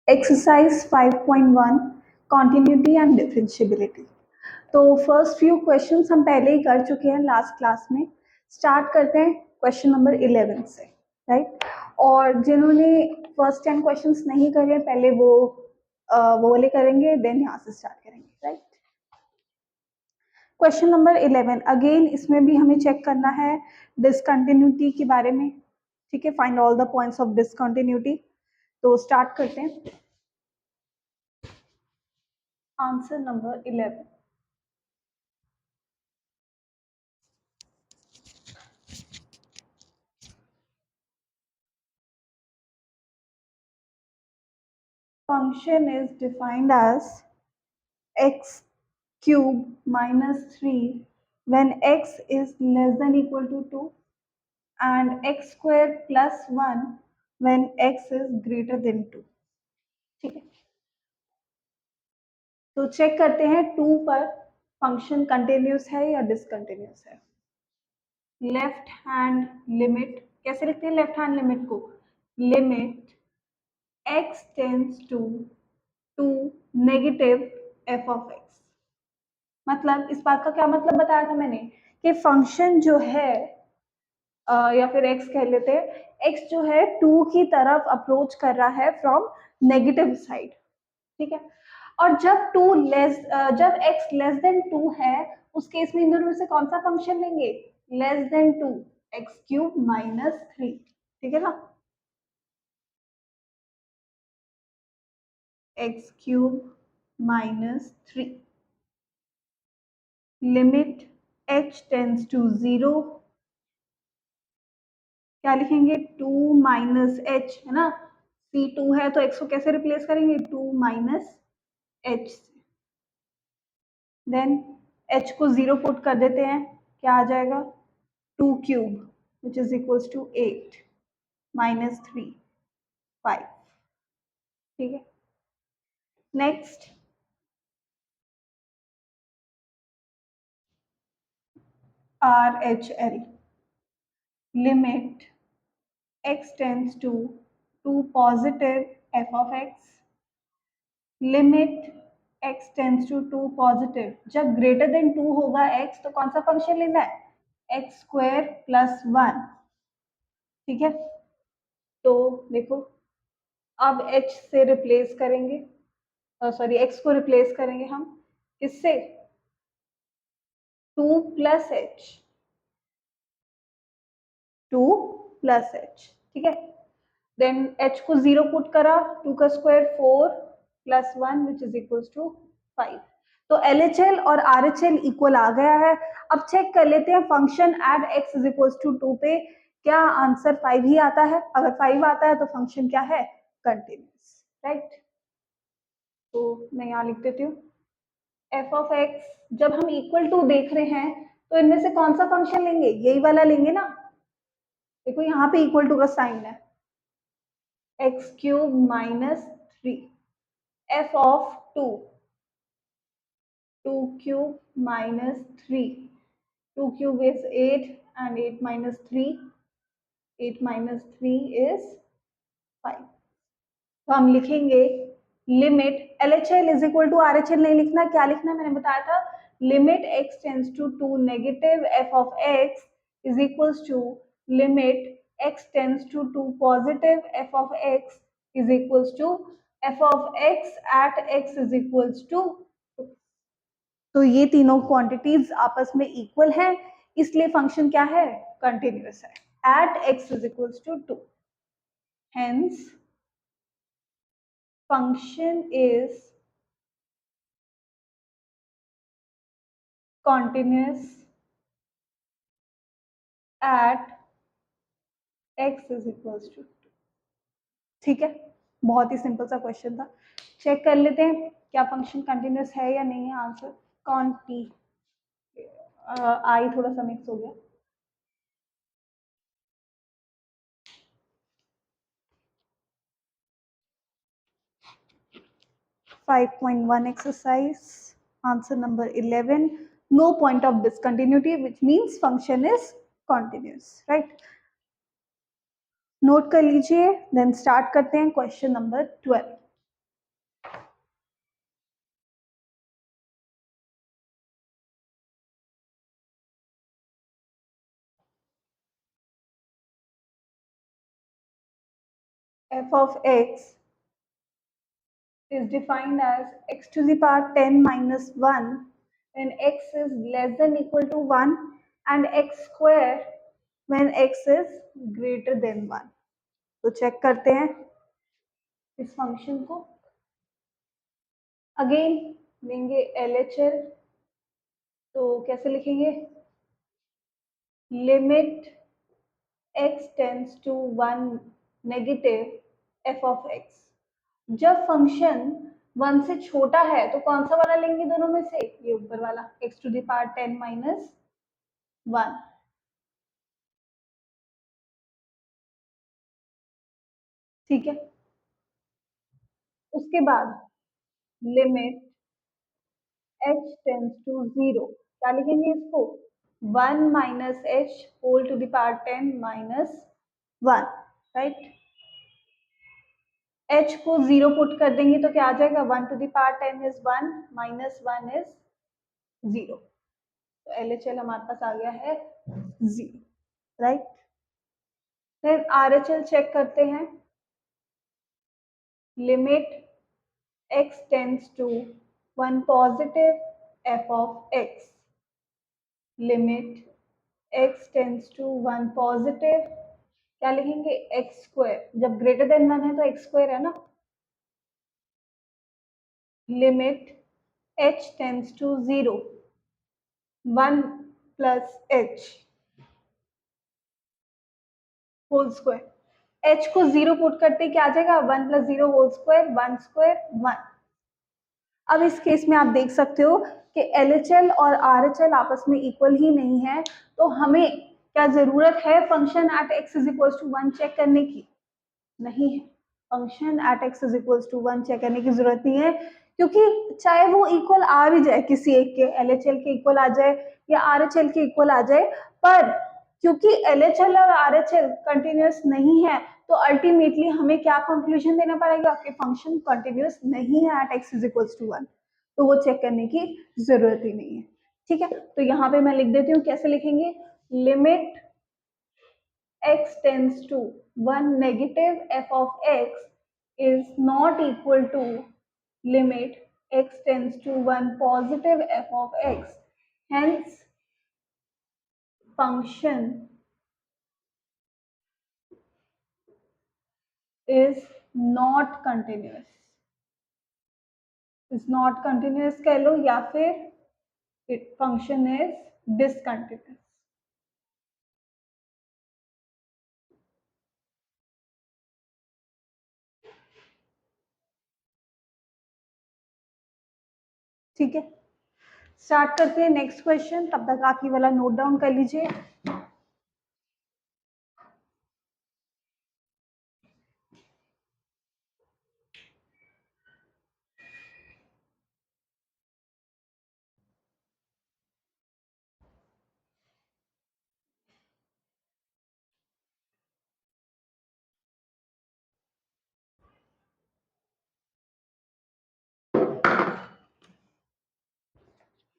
Exercise 5.1 continuity and differentiability. तो first few questions हम पहले ही कर चुके हैं लास्ट क्लास में। स्टार्ट करते हैं क्वेश्चन नंबर 11 से, राइट। और जिन्होंने फर्स्ट 10 क्वेश्चंस नहीं करे पहले वो वाले करेंगे, देन यहाँ से स्टार्ट करेंगे, राइट। क्वेश्चन नंबर 11 अगेन, इसमें भी हमें चेक करना है डिसकंटिन्यूटी के बारे में, ठीक है। Find all the points of discontinuity. तो स्टार्ट करते हैं। Answer number 11, function is defined as x cube minus 3 when x is less than equal to 2 and x square plus 1 when x is greater than 2, ठीक है। तो check करते हैं 2 पर function continuous है या डिसकंटिन्यूस है। लेफ्ट हैंड लिमिट कैसे लिखते हैं? लेफ्ट हैंड लिमिट को limit x tends to negative f of x। मतलब इस बात का क्या मतलब बताया था मैंने कि फंक्शन जो है या फिर x कह लेते हैं, x जो है 2 की तरफ अप्रोच कर रहा है फ्रॉम नेगेटिव साइड, ठीक है। और जब x लेस देन 2 है, उस केस में इन दोनों में से कौन सा फंक्शन लेंगे? Less than 2, x cube minus 3, ठीक है ना। X cube minus 3 limit h tends to 0, क्या लिखेंगे? 2 माइनस एच, है ना। C2 है तो x को कैसे रिप्लेस करेंगे? 2 माइनस एच से। देन h को 0 पुट कर देते हैं, क्या आ जाएगा? 2 cube which is equals to 8 minus 3 5, ठीक है। Next RHL limit x tends to positive f of x, limit x tends to positive, जब ग्रेटर देन 2 होगा x तो कौन सा फंक्शन लेना है? एक्स स्क्वायर प्लस 1, ठीक है। तो देखो अब h से रिप्लेस करेंगे, सॉरी x को रिप्लेस करेंगे हम किससे? 2 प्लस एच, 2 प्लस एच, ठीक है। देन h को 0 पुट करा, 2 का square 4 plus 1 which is equals to 5। तो LHL और RHL इक्वल आ गया है। अब चेक कर लेते हैं function at x is equals to 2 पे क्या आंसर 5 ही आता है। अगर 5 आता है तो फंक्शन क्या है? Continuous, right. तो मैं यहाँ लिख देती हूँ f of x, जब हम इक्वल टू देख रहे हैं तो इनमें से कौन सा फंक्शन लेंगे? यही वाला लेंगे ना। देखो यहाँ पे इक्वल टू का साइन है, x cube minus 3 f of 2 cube minus 3, 2 cube is 8 and 8 minus 3, 8 minus 3 is 5। तो हम लिखेंगे limit LHL is equal to RHL नहीं लिखना, क्या लिखना मैंने बताया था? Limit x tends to negative f of x is equals to limit x tends to positive f of x is equals to f of x at x is equals to. तो ये तीनों क्वांटिटीज आपस में equal हैं, इसलिए function क्या है? Continuous है at x is equals to 2। Hence function is continuous at x is equals to 2, ठीक है। बहुत ही सिंपल सा क्वेश्चन था। चेक कर लेते हैं क्या फंक्शन कंटिन्यूस है या नहीं है। आंसर कॉन्टी, आई थोड़ा सा मिक्स हो गया। Five point one exercise answer number 11, no point of discontinuity which means function is continuous, right। Note कर लीजिए, देन स्टार्ट करते हैं question number 12। f of x is defined as x to the power 10 minus 1 when x is less than equal to 1 and x square when x is greater than 1। तो check करते हैं इस function को। Again लेंगे LHL, तो कैसे लिखेंगे, limit x tends to 1 negative f of x। जब फंक्शन 1 से छोटा है तो कौन सा वाला लेंगे दोनों में से, ये ऊपर वाला x to the power 10 minus 1। ठीक है, उसके बाद लिमिट h टेंड्स टू 0, क्या लिखेंगे इसको, 1 minus h whole to the power 10 minus 1, right. h को 0 पुट कर देंगे तो क्या आ जाएगा, 1 to the power 10 is 1 minus 1 is 0, तो LHL हमारे पास आ गया है 0, राइट। फिर RHL चेक करते हैं, limit x tends to 1 positive f of x, limit x tends to 1 positive, क्या लिखेंगे, x स्क्वायर, जब ग्रेटर देन 1 है तो x स्क्वायर है ना, limit h tends to 0 1 plus h whole square, h को 0 पुट करते क्या आ जाएगा, 1 प्लस 0 होल स्क्वायर, 1 स्क्वायर 1। अब इस केस में आप देख सकते हो कि LHL और RHL आपस में इक्वल ही नहीं है, तो हमें क्या जरूरत है function at x is equal to 1 check करने की, नहीं है। Function at x is equal to 1 check करने की जरूरत नहीं है, क्योंकि चाहे वो इक्वल आ भी जाए, किसी एक के LHL के इक्वल आ जाए या RHL के इक्वल आ जाए, पर क्योंकि LHL और RHL कंटिन्यूअस नहीं है, तो अल्टीमेटली हमें क्या कंक्लूजन देना पड़ेगा कि फंक्शन कंटिन्यूअस नहीं है at x is equal to 1, तो वो चेक करने की जरूरत ही नहीं है। ठीक है, तो यहाँ पे मैं लिख देती हूँ, कैसे लिखेंगे, limit x tends to 1 negative f of x is not equal to limit x tends to 1 positive f of x, hence function is not continuous, कह लो, या फिर function is discontinuous। ठीक है, स्टार्ट करते हैं नेक्स्ट क्वेश्चन, तब तक आप ये वाला नोट डाउन कर लीजिए।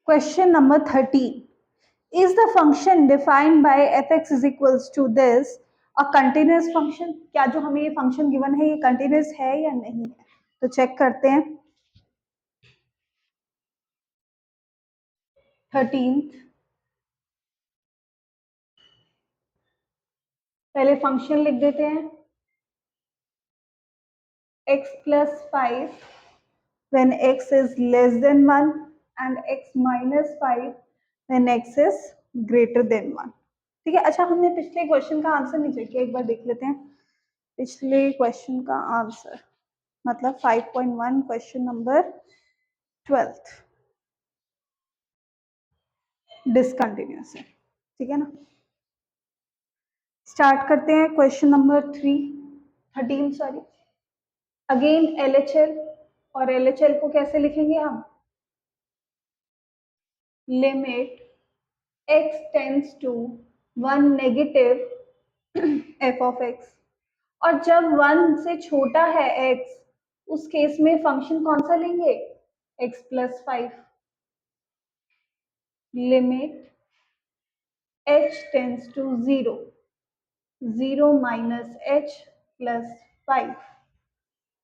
Question number 13. Is the function defined by f(x) is equals to this a continuous function? क्या जो हमें ये फंक्शन गिवन है ये कंटिन्यूस है या नहीं है, तो चेक करते हैं। 13th, पहले फंक्शन लिख देते हैं, x plus 5 when x is less than 1 and x minus 5 when x is greater than 1। ठीक है, अच्छा हमने पिछले क्वेश्चन का आंसर नहीं चेक किया, एक बार देख लेते हैं पिछले क्वेश्चन का आंसर, मतलब 5.1 क्वेश्चन नंबर 12 डिसकंटिन्यूअस है। ठीक है ना, स्टार्ट करते हैं question number 13 sorry. Again LHL, और LHL को कैसे लिखेंगे हम, limit x tends to 1 negative f of x, और जब 1 से छोटा है x, उस केस में फंक्शन कौन सा लेंगे, x plus 5। Limit h tends to 0, 0 minus h plus 5,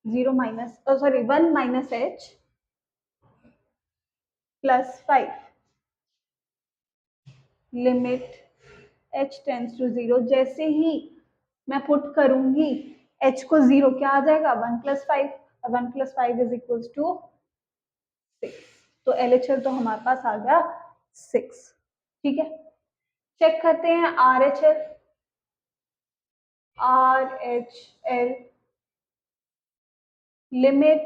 0 minus sorry 1 minus h plus 5। Limit h tends to 0, जैसे ही मैं पुट करूंगी h को 0, क्या आ जाएगा 1 plus 5, 1 plus 5 is equal to 6। तो LHL तो हमारे पास आ गया 6। ठीक है, चेक करते हैं RHL। RHL limit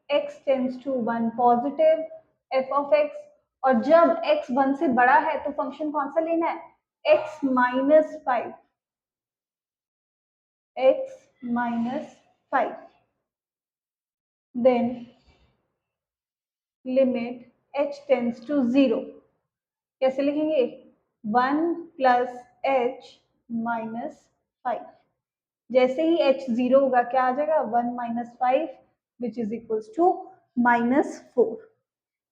x tends to 1 positive f of x, और जब x 1 से बड़ा है तो फंक्शन कौन सा लेना है, x minus 5, x minus 5। Then limit h tends to 0, कैसे लिखेंगे, 1 प्लस h माइनस 5। जैसे ही h 0 होगा क्या आ जाएगा, 1 minus 5 which is equals to -4।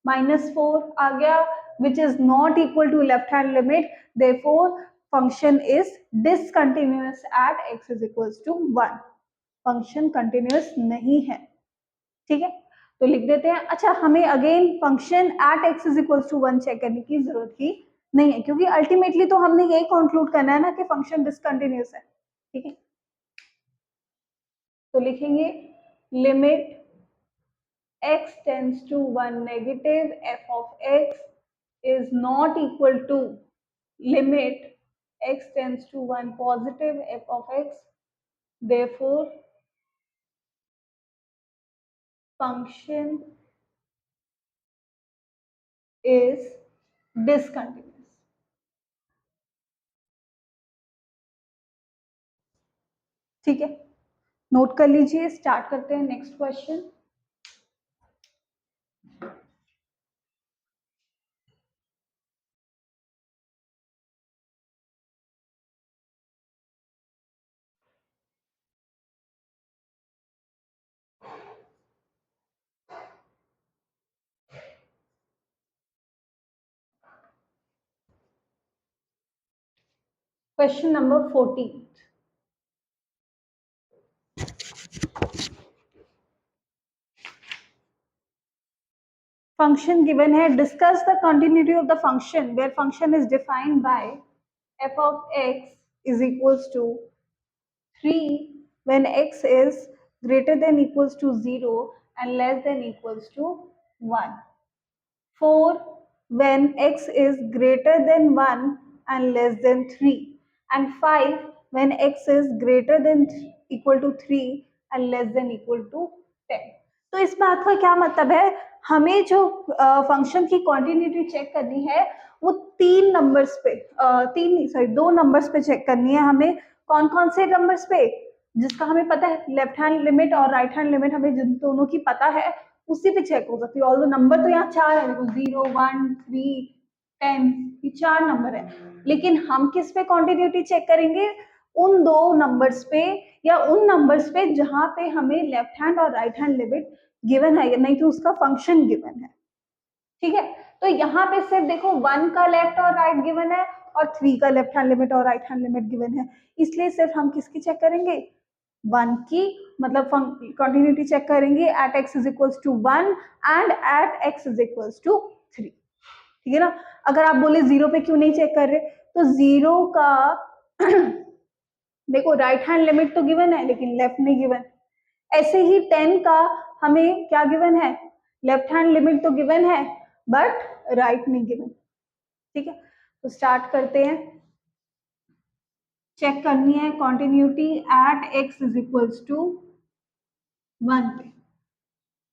-4 आ गया, which is not equal to left hand limit, therefore function is discontinuous at x is equals to 1। Function continuous नहीं है। ठीक है, तो लिख देते हैं। अच्छा, हमें again function at x is equals to 1 check करने की जरूरत ही नहीं है, क्योंकि अल्टीमेटली तो हमने यही कंक्लूड करना है ना कि फंक्शन डिसकंटिन्यूअस है। ठीक है, तो लिखेंगे limit x tends to 1 negative f of x is not equal to limit x tends to 1 positive f of x, therefore function is discontinuous। ठीक है, नोट कर लीजिए। स्टार्ट करते हैं next question. Question number 14, function given है, discuss the continuity of the function where function is defined by f of x is equals to 3 when x is greater than equals to 0 and less than equals to 1, 4 when x is greater than 1 and less than 3, and 5 when x is greater than equal to 3 and less than equal to 10। तो इस बात का क्या मतलब है, हमें जो function की कॉन्टिन्यूटी चेक करनी है वो तीन नंबर्स पे, तीन सॉरी दो नंबर्स पे चेक करनी है हमें। कौन कौन से नंबर्स पे, जिसका हमें पता है लेफ्ट हैंड लिमिट और राइट हैंड लिमिट हमें जिन दोनों की पता है उसी पे चेक हो सकती है। ऑल नंबर तो यहाँ चार है, देखो 0 1 3 10, ये चार नंबर है, लेकिन हम किस पे कॉन्टिन्यूटी चेक करेंगे, उन दो नंबर्स पे या उन नंबर्स पे जहां पे हमें लेफ्ट हैंड और राइट हैंड लिमिट गिवन है, नहीं तो उसका फंक्शन गिवन है। ठीक है, तो यहाँ पे सिर्फ देखो 1 का लेफ्ट और राइट गिवन है और 3 का लेफ्ट हैंड लिमिट और राइट हैंड लिमिट गिवन है, इसलिए सिर्फ हम किसकी चेक करेंगे, 1 की, मतलब कंटिन्यूटी चेक करेंगे at x is equals to 1 and at x is equals to 3। ठीक है ना, अगर आप बोले 0 पे क्यों नहीं चेक कर रहे, तो 0 का देखो राइट हैंड लिमिट तो गिवन है लेकिन लेफ्ट नहीं गिवन। ऐसे ही 10 का हमें क्या गिवन है, लेफ्ट हैंड लिमिट तो गिवन है बट राइट नहीं गिवन। ठीक है, तो स्टार्ट करते हैं। चेक करनी है continuity at x is equals to 1 पे,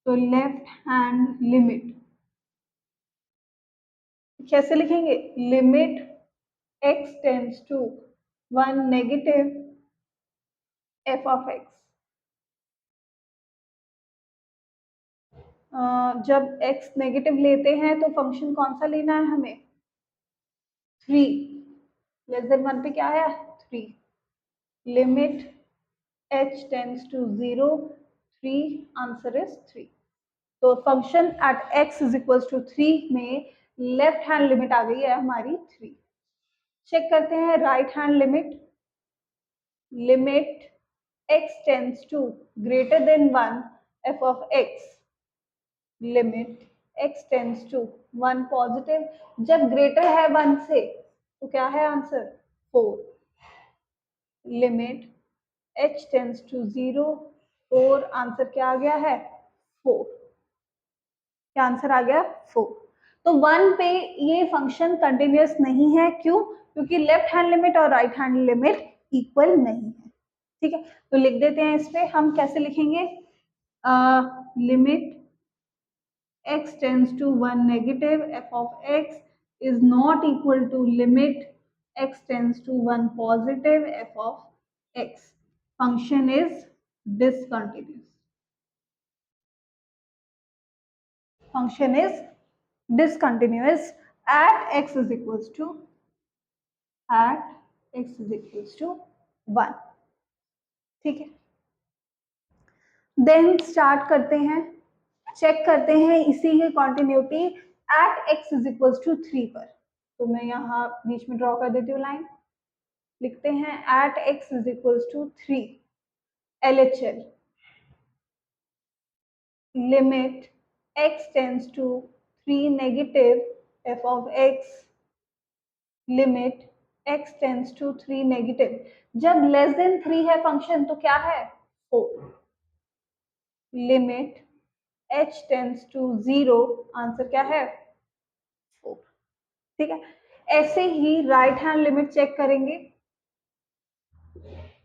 तो लेफ्ट हैंड लिमिट कैसे लिखेंगे, limit x tends to 1 negative f of x। जब x नेगेटिव लेते हैं तो फंक्शन कौन सा लेना है हमें, 3, लेस देन 1 पे क्या है 3। Limit h tends to 0, 3, answer is 3। तो function at x is equals to 3 में लेफ्ट हैंड लिमिट आ गई है हमारी 3। चेक करते हैं right hand limit. Limit x tends to greater than 1 f of x, limit x tends to 1 positive, जब greater है 1 से तो क्या है answer 4। Limit h tends to 0, 4, answer क्या आ गया है 4। क्या आंसर आ गया 4। तो 1 पे ये फंक्शन कंटिन्यूअस नहीं है, क्यों? क्योंकि लेफ्ट हैंड लिमिट और राइट हैंड लिमिट इक्वल नहीं है। ठीक है, तो लिख देते हैं इस पे। हम कैसे लिखेंगे? Limit x tends to 1 negative f of x is not equal to limit x tends to 1 positive f of x. Function is discontinuous. Function is discontinuous at x is equals to 1। ठीक है, then start करते हैं, check करते हैं इसी की continuity at x is equals to 3 पर। तो मैं यहाँ बीच में ड्रॉ कर देती हूँ लाइन। लिखते हैं at x is equals to 3 LHL limit x tends to 3 negative f of x, limit x tends to 3 negative, जब लेस देन 3 है फंक्शन तो क्या है 4। Limit h tends to 0, answer क्या है 4। ठीक है, ऐसे ही राइट हैंड लिमिट चेक करेंगे।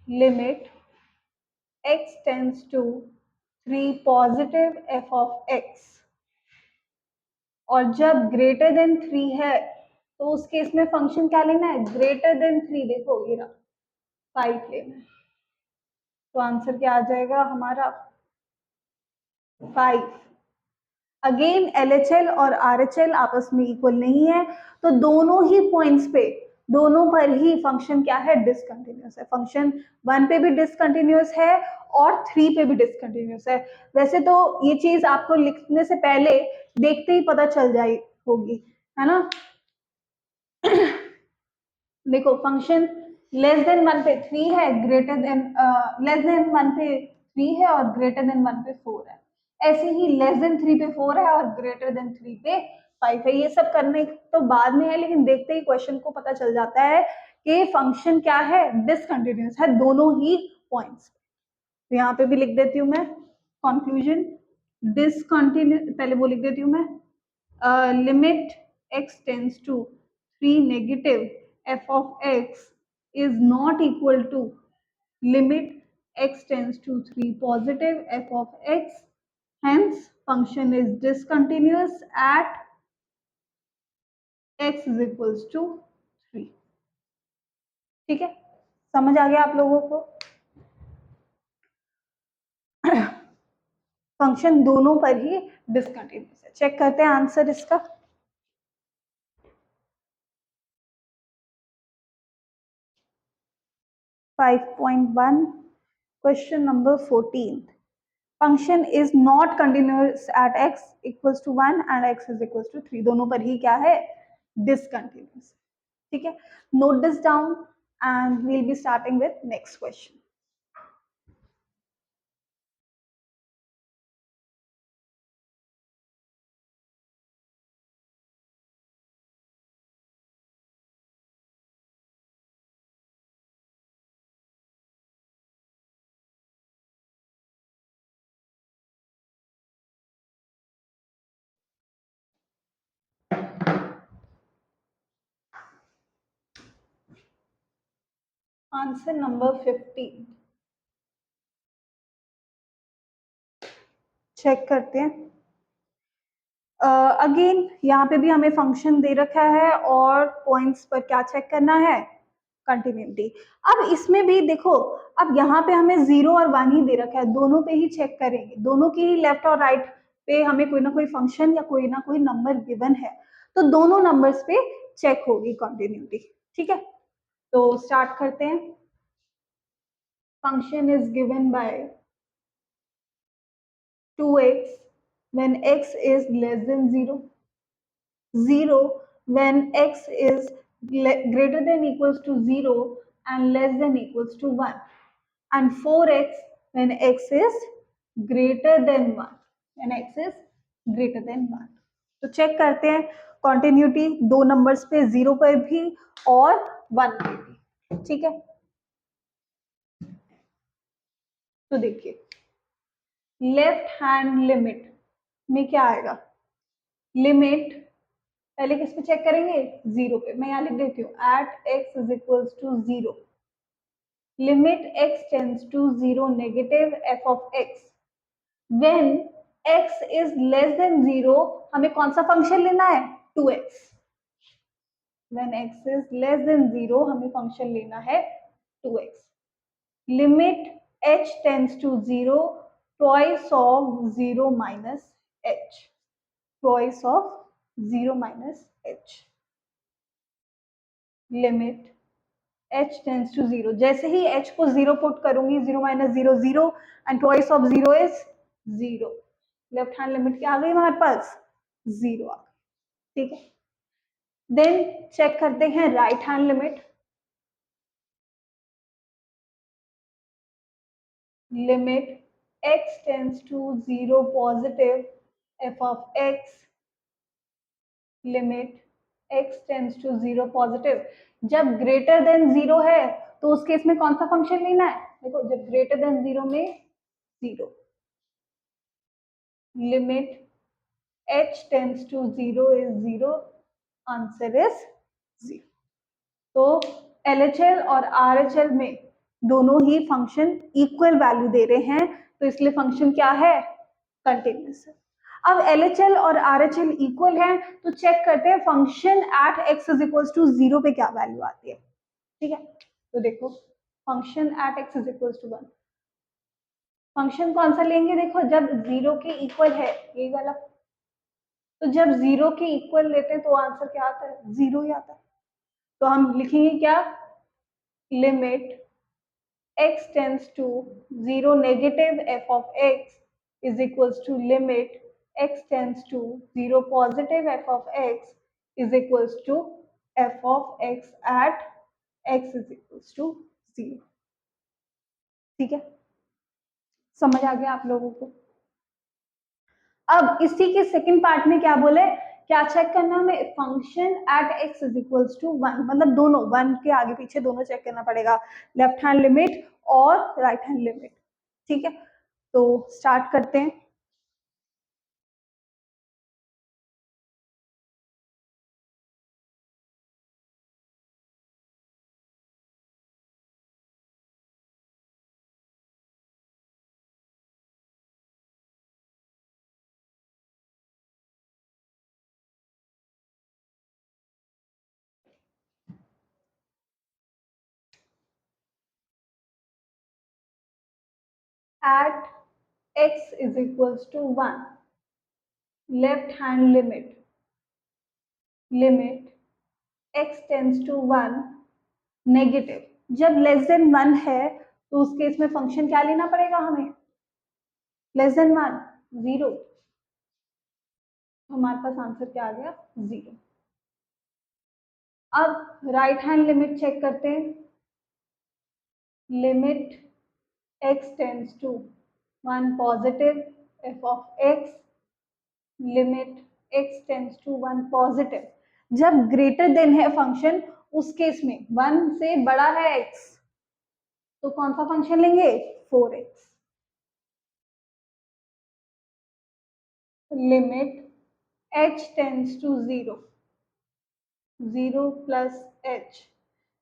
Limit x tends to 3 positive f of x, और जब ग्रेटर देन 3 है तो उस केस में फंक्शन क्या लेना है ग्रेटर देन 3। देखो ये रहा 5 लेना है, तो आंसर क्या आ जाएगा हमारा 5। अगेन LHL और RHL आपस में इक्वल नहीं है, तो दोनों ही पॉइंट्स पे, दोनों पर ही फंक्शन क्या है डिसकंटिन्यूअस है। फंक्शन 1 पे भी डिसकंटिन्यूअस है और 3 पे भी डिसकंटिन्यूअस है। वैसे तो ये चीज आपको लिखने से पहले देखते ही पता चल जाए होगी, है ना। देखो फंक्शन लेस देन 1 पे 3 है, ग्रेटर देन लेस देन 1 पे 3 है और ग्रेटर देन 1 पे 4 है। ऐसे ही लेस देन 3 पे 4 है और ग्रेटर देन 3 पे 5 है। ये सब करने तो बाद में है, लेकिन देखते ही क्वेश्चन को पता चल जाता है कि फंक्शन क्या है डिसकंटिन्यूअस है दोनों ही पॉइंट्स। तो यहाँ पे भी लिख देती हूँ मैं कंक्लूजन डिसकंटिन्यू, पहले वो लिख देती हूँ मैं। Limit x tends to 3 negative f of x is not equal to limit x tends to 3 positive f of x, hence function is discontinuous at x is equals to 3। ठीक है, समझ आ गया आप लोगों को? फंक्शन दोनों पर ही डिसकंटिन्यूअस है। चेक करते हैं आंसर इसका। Question number 14, function is not continuous at x equals to 1 and x is equals to 3, दोनों पर ही क्या है डिसकंटिन्यूअस। ठीक है, note this down and we'll be starting with next question. Answer number 15 check करते हैं। अगेन यहाँ पे भी हमें फंक्शन दे रखा है और पॉइंट्स पर क्या चेक करना है कंटिन्यूटी। अब इसमें भी देखो, अब यहाँ पे हमें 0 और 1 ही दे रखा है, दोनों पे ही चेक करेंगे, दोनों की ही लेफ्ट और राइट पे हमें कोई ना कोई फंक्शन या कोई ना कोई नंबर गिवन है, तो दोनों नंबर्स पे चेक होगी कंटिन्यूटी। ठीक है, तो स्टार्ट करते हैं। function is given by 2x when x is less than 0, 0 when x is greater than equals to 0 and less than equals to 1, and 4x when x is greater than 1, when x is greater than 1. तो check करते हैं continuity दो numbers पे, 0 पे भी और 1 पे भी, ठीक है। तो देखिए लेफ्ट हैंड लिमिट में क्या आएगा, लिमिट पहले किस पे चेक करेंगे, 0 पे। मैं यहाँ लिख देती हूँ at x is equals to 0, limit x tends to 0 negative f of x when x is less than 0, हमें कौन सा फंक्शन लेना है, 2x। when x is less than 0 हमें फंक्शन लेना है 2x। Limit h tends to 0 twice of 0 minus h, twice of 0 minus h, limit h tends to 0, जैसे ही h को 0 पुट करूंगी, 0 minus 0 0 and twice of 0 is 0, left hand limit क्या आ गई हमारे पास, 0 आ गई, ठीक है। देन चेक करते हैं right hand limit, limit x tends to 0 positive f of x, limit x tends to 0 positive, जब ग्रेटर देन 0 है तो उस केस में कौन सा फंक्शन लेना है, देखो जब ग्रेटर देन 0 में 0, limit h tends to 0 is 0, answer is 0। तो LHL और RHL में दोनों ही फंक्शन इक्वल वैल्यू दे रहे हैं, तो इसलिए फंक्शन क्या है, कंटिन्यूअस है। अब LHL और RHL इक्वल है तो चेक करते हैं function at x is equals to 0 पे क्या वैल्यू आती है, ठीक है। तो देखो function at x is equals to 1, function कौन सा लेंगे, देखो जब 0 के इक्वल है, ये वाला, तो जब 0 के इक्वल लेते हैं तो आंसर क्या आता है, 0 ही आता है। तो हम लिखेंगे क्या, limit x tends to 0 negative f of x is equals to limit x tends to 0 positive f of x is equals to f of x at x is equals to 0, ठीक है, समझ आ गया आप लोगों को। अब इसी के सेकंड पार्ट में क्या बोले, क्या चेक करना हमें, function at x is equals to 1, मतलब दोनों 1 के आगे पीछे दोनों चेक करना पड़ेगा, लेफ्ट हैंड लिमिट और राइट हैंड लिमिट, ठीक है। तो स्टार्ट करते हैं। At x is equals to 1, left hand limit, limit x tends to 1 negative, जब लेस देन 1 है तो उस केस में फंक्शन क्या लेना पड़ेगा हमें, लेस देन 1 0, हमारे पास आंसर क्या आ गया, 0। अब राइट हैंड लिमिट चेक करते हैं, limit x tends to 1 positive f of x, limit x tends to 1 positive, जब ग्रेटर देन है फंक्शन उस केस में 1 से बड़ा है x, तो कौन सा फंक्शन लेंगे, 4x, limit h tends to 0, 0 plus h,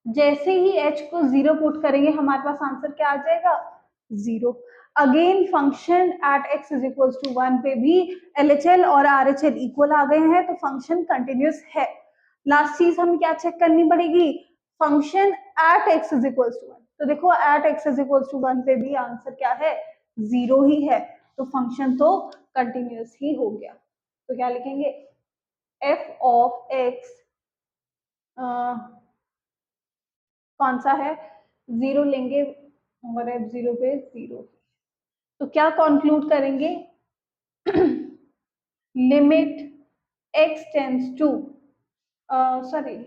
जैसे ही h को 0 पुट करेंगे हमारे पास आंसर क्या आ जाएगा, 0। Again function at x is equals to 1 पे भी LHL और RHL इक्वल आ गए हैं, तो फंक्शन कंटिन्यूअस है। लास्ट चीज हमें क्या चेक करनी पड़ेगी, function at x is equals to 1, तो देखो at x is equals to 1 पे भी आंसर क्या है, 0 ही है, तो फंक्शन तो कंटिन्यूअस ही हो गया। तो क्या लिखेंगे, f ऑफ x कौन सा है, 0 लेंगे और f0 पे 0। तो क्या कंक्लूड करेंगे? Limit x tends to, sorry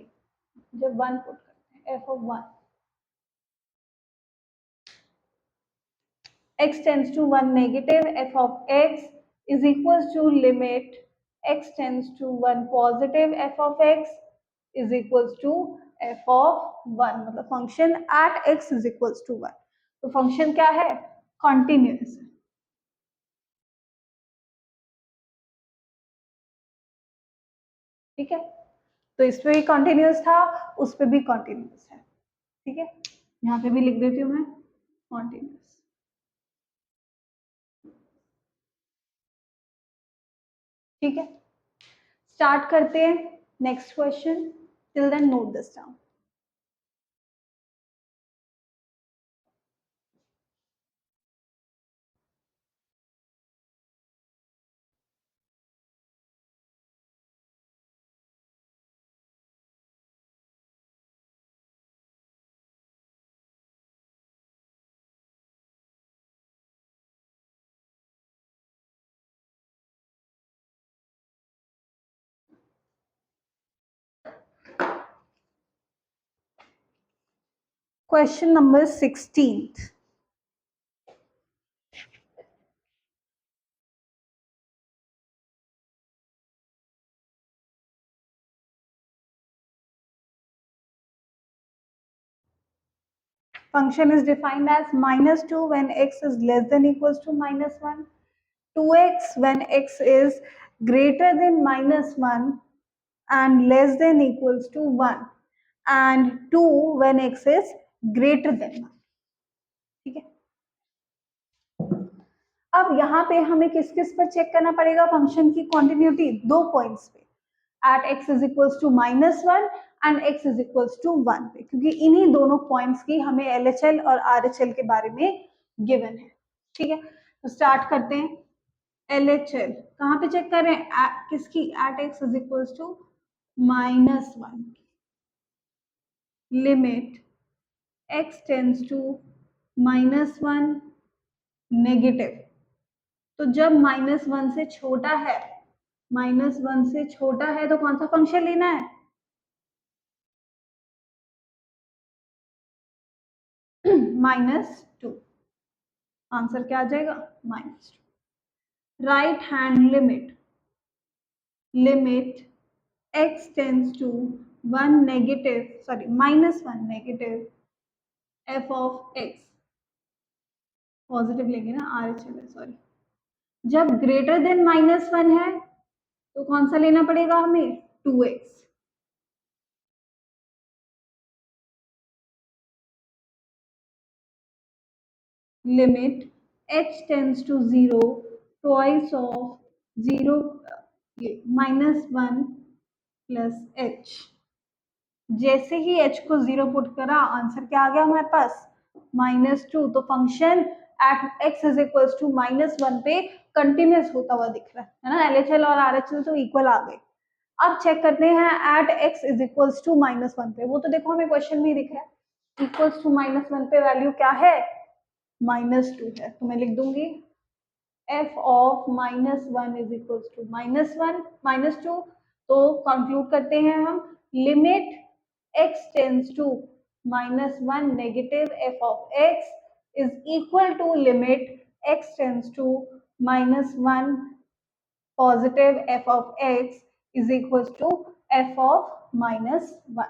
जब 1 पुट करते हैं f(1) x tends to 1 negative f of x is equals to limit x tends to 1 positive f of x is equals to f of 1, मतलब function at x is equals to 1। तो function क्या है? Continuous. ठीक है, तो इस पे भी कॉन्टिन्यूस था, उस पे भी कॉन्टिन्यूस है। ठीक है, यहाँ पे भी लिख देती हूँ मैं कॉन्टिन्यूस। ठीक है, स्टार्ट करते हैं next question. Till then note this down. Question number 16th. Function is defined as -2 when x is less than equals to -1, 2x when x is greater than -1 and less than equals to 1, and 2 when x is greater than 1। ठीक है, अब यहाँ पे हमें किस किस पर check करना पड़ेगा फंक्शन की कॉन्टिन्यूटी? दो पॉइंट्स पे, at x is equals to -1 and x is equals to 1 पे, क्योंकि इन्हीं दोनों पॉइंट्स की हमें LHL और RHL के बारे में गिवन है। ठीक है, तो स्टार्ट करते हैं। LHL कहाँ पे चेक कर रहे हैं? किसकी? At x is equals to -1, limit x tends to -1 negative. तो जब -1 से छोटा है, -1 से छोटा है तो कौन सा फंक्शन लेना है? -2। आंसर क्या आ जाएगा? -2। Right hand limit, limit x tends to 1 negative, sorry -1 negative f of x, positive लेंगे ना, RHL है, सॉरी। जब ग्रेटर देन -1 है तो कौन सा लेना पड़ेगा हमें? 2x। Limit h tends to 0 twice of 0 -1 plus h। जैसे ही h को 0 पुट करा, आंसर क्या आ गया हमारे पास? -2। तो function at x is equals to -1 पे कंटिन्यूस होता हुआ दिख रहा है ना। LHL और RHL तो इक्वल आ गए। अब चेक करते हैं at x is equals to -1 पे। वो तो देखो हमें क्वेश्चन में ही दिख रहा है, इक्वल्स टू -1 पे वैल्यू क्या है? -2 है। तो मैं लिख दूंगी f of -1 is equals to -2। तो कंक्लूड करते हैं हम, limit x tends to -1 negative f of x is equal to limit x tends to -1 positive f of x is equal to f of -1।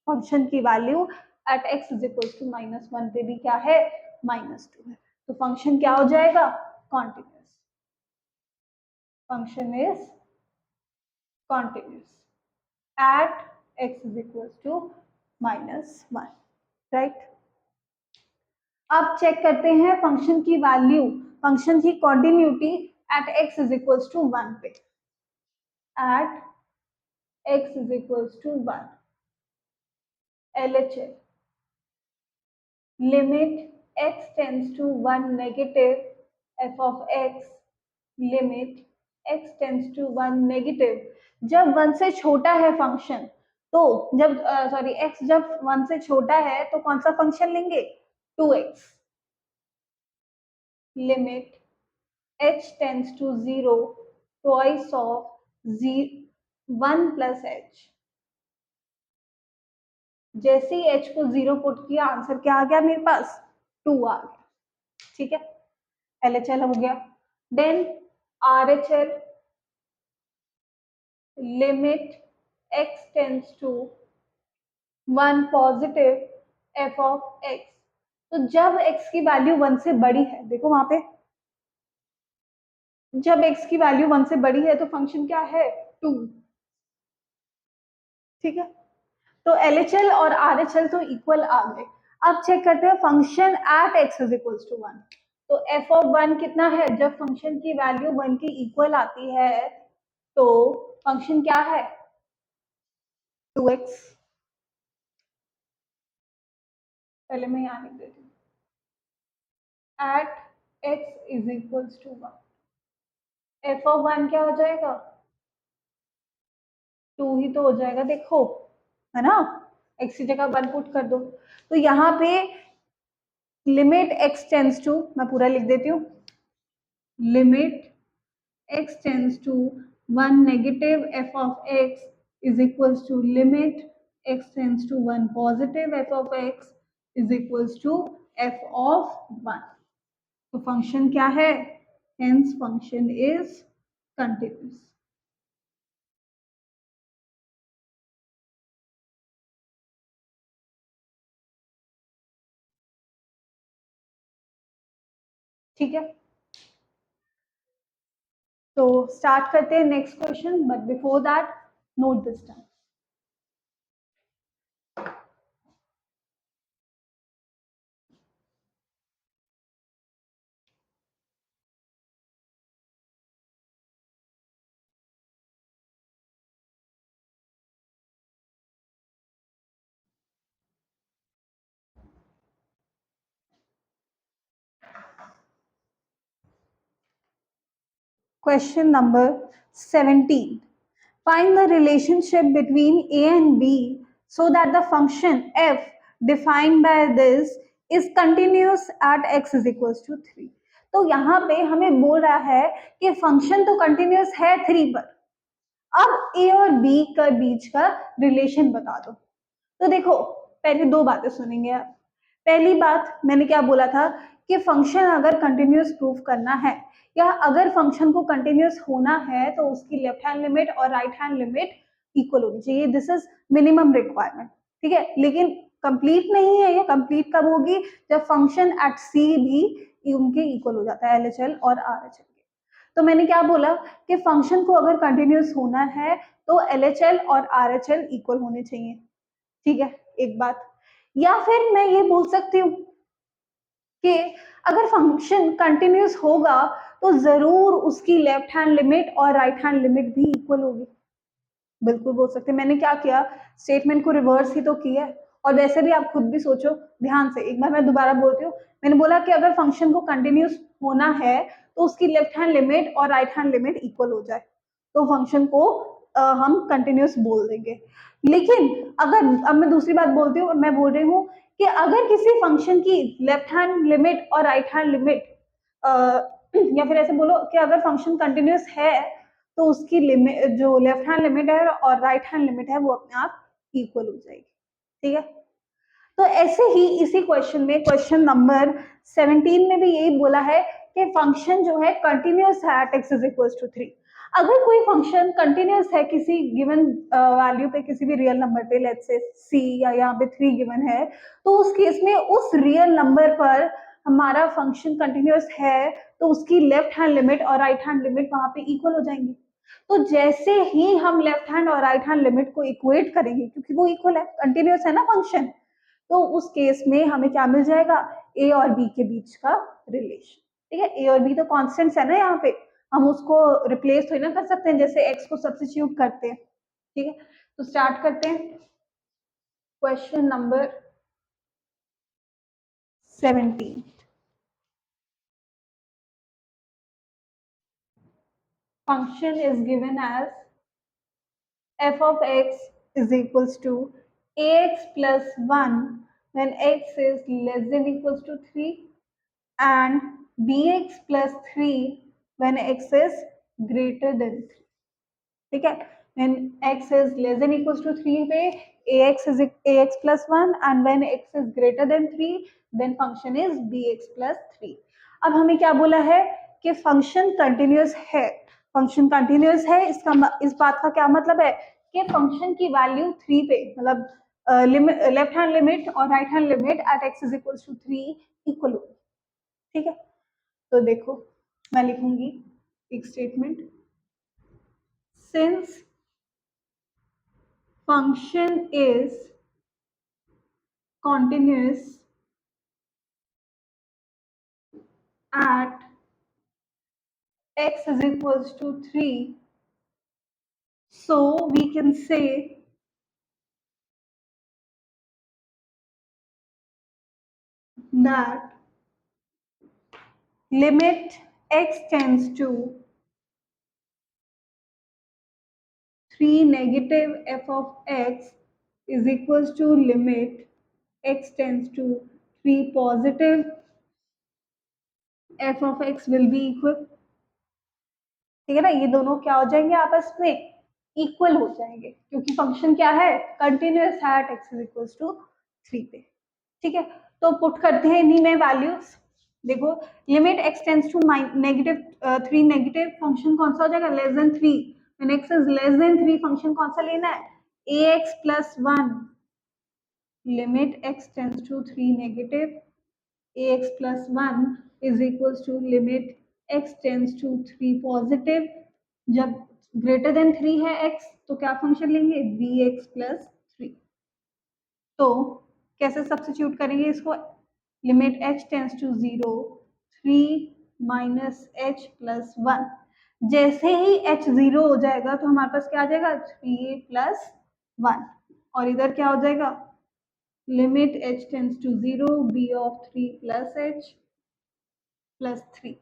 Function की value at x is equal to -1 पे भी क्या है? -2 है। तो function क्या हो जाएगा? Continuous. function is continuous at x is equals to -1, right? अब चेक करते हैं फंक्शन की वैल्यू, फंक्शन की continuity at x is equals to 1 पे। At x is equals to 1, LHL limit x tends to 1 negative f of x, limit x tends to 1 negative. जब 1 से छोटा है फंक्शन, तो जब सॉरी x जब 1 से छोटा है तो कौन सा फंक्शन लेंगे? 2x। Limit h tends to 0 twice of 1 plus h। जैसे ही h को 0 पुट किया आंसर क्या आ गया मेरे पास 2 आ गया। ठीक है, LHL हो गया। Then RHL limit x tends to 1 positive f of x। तो जब x की वैल्यू 1 से बड़ी है, देखो वहां पे जब x की वैल्यू 1 से बड़ी है तो फंक्शन क्या है 2। ठीक है, तो LHL और RHL तो इक्वल आ गए। अब चेक करते हैं function at x is equals to 1। तो f ऑफ 1 कितना है, जब फंक्शन की वैल्यू 1 के इक्वल आती है तो फंक्शन क्या है 2x। पहले मैं यहाँ लिख देती हूँ at x is equals to 1। f of 1 क्या हो जाएगा 2 ही तो हो जाएगा, देखो है ना, x की जगह 1 पुट कर दो। तो यहाँ पे लिमिट x टेंड्स टू, मैं पूरा लिख देती हूँ, limit x tends to 1 negative f of x is equals to limit x tends to 1 positive f of x is equals to f of 1। तो फंक्शन क्या है, hence function is continuous। ठीक है, तो स्टार्ट करते हैं next question, but before that note this time. Question number 17. Find the relationship between a and b so that the function f defined by this is continuous at x is equals to 3। तो यहाँ पे हमें बोल रहा है कि function तो continuous है 3 पर, अब a और b के बीच का रिलेशन बता दो। तो देखो पहले दो बातें सुनेंगे आप। पहली बात मैंने क्या बोला था कि फंक्शन अगर कंटिन्यूस प्रूफ करना है या अगर फंक्शन को कंटिन्यूस होना है तो उसकी लेफ्ट हैंड लिमिट और राइट हैंड लिमिट इक्वल होनी चाहिए, दिस इज मिनिमम रिक्वायरमेंट। ठीक है, लेकिन कंप्लीट नहीं है, ये कंप्लीट कब होगी जब फंक्शन एट सी भी उनके इक्वल हो जाता है LHL और RHL के। तो मैंने क्या बोला कि फंक्शन को अगर कंटिन्यूस होना है तो LHL और RHL इक्वल होने चाहिए। ठीक है, एक बात। या फिर मैं ये बोल सकती हूँ कि अगर फंक्शन कंटिन्यूस होगा तो जरूर उसकी लेफ्ट हैंड लिमिट और राइट हैंड लिमिट भी इक्वल होगी। बिल्कुल बोल सकते हैं। मैंने क्या किया, स्टेटमेंट को रिवर्स ही तो किया है। और वैसे भी आप खुद भी सोचो ध्यान से, एक बार मैं दोबारा बोलती हूँ। मैंने बोला कि अगर फंक्शन को कंटिन्यूस होना है तो उसकी लेफ्ट हैंड लिमिट और राइट हैंड लिमिट इक्वल हो जाए तो फंक्शन को हम कंटिन्यूस बोल देंगे। लेकिन अगर, अब मैं दूसरी बात बोलती हूँ, मैं बोल रही हूँ कि अगर किसी फंक्शन की लेफ्ट हैंड लिमिट और राइट हैंड लिमिट या फिर ऐसे बोलो कि अगर फंक्शन कंटिन्यूस है तो उसकी लिमिट जो लेफ्ट हैंड लिमिट है और राइट हैंड लिमिट है वो अपने आप इक्वल हो जाएगी। ठीक है, तो ऐसे ही इसी क्वेश्चन में क्वेश्चन नंबर 17 में भी यही बोला है कि फंक्शन जो है कंटिन्यूस है at x is equal to 3। अगर कोई फंक्शन कंटिन्यूस है किसी गिवन वैल्यू पे, किसी भी रियल नंबर पे, लेट्स से c या यहाँ पे 3 गिवन है, तो उस केस में उस रियल नंबर पर हमारा फंक्शन कंटिन्यूस है तो उसकी लेफ्ट हैंड लिमिट और राइट हैंड लिमिट वहां पे इक्वल हो जाएंगी। तो जैसे ही हम लेफ्ट हैंड और राइट हैंड लिमिट को इक्वेट करेंगे, क्योंकि वो इक्वल है, कंटिन्यूस है ना फंक्शन, तो उस केस में हमें क्या मिल जाएगा, ए और बी के बीच का रिलेशन। ठीक है, ए और बी तो कॉन्स्टेंट्स है ना, यहाँ पे हम उसको रिप्लेस थोड़ी ना कर सकते हैं जैसे एक्स को सब्स्टिट्यूट करते हैं। ठीक है, तो स्टार्ट करते हैं question number 17। Function is given as f of x is equals to ax plus 1 when x is less than equals to 3 and bx plus 3 when x is greater than 3. ठीक है, when x is less than equals to 3 पे ax is ax plus 1 and when x is greater than 3 then function is bx plus 3. अब हमें क्या बोला है कि function continuous है. फंक्शन कंटिन्यूअस है, इसका इस बात का क्या मतलब है कि फंक्शन की वैल्यू 3 पे मतलब लेफ्ट हैंड लिमिट और right hand limit at x is equals to 3 equal हो. ठीक है, तो देखो मैं लिखूंगी एक statement. Since function is continuous at x is equals to 3, so we can say that limit x tends to 3 negative f of x is equals to limit x tends to 3 positive f of x will be equal. ठीक है ना, ये दोनों क्या हो जाएंगे आपस में इक्वल हो जाएंगे क्योंकि फंक्शन क्या है कंटिन्यूअस है at x is equals to 3 पे. ठीक है, तो पुट करते हैं इन्हीं में वैल्यूज. देखो limit x tends to negative 3 negative function कौन सा हो जाएगा less than 3. When x is less than 3 function कौन सा लेना है ax plus 1 limit x tends to 3 नेगेटिव ax plus 1 is equals to limit x tends to 3 positive. जब ग्रेटर देन 3 है x तो क्या फंक्शन लेंगे bx plus 3. तो कैसे सब्स्टिट्यूट करेंगे इसको limit h tends to 0 3 minus h plus 1. जैसे ही h 0 हो जाएगा तो हमारे पास क्या आ जाएगा 3a प्लस 1 और इधर क्या हो जाएगा limit h tends to 0 b of 3 plus h plus 3.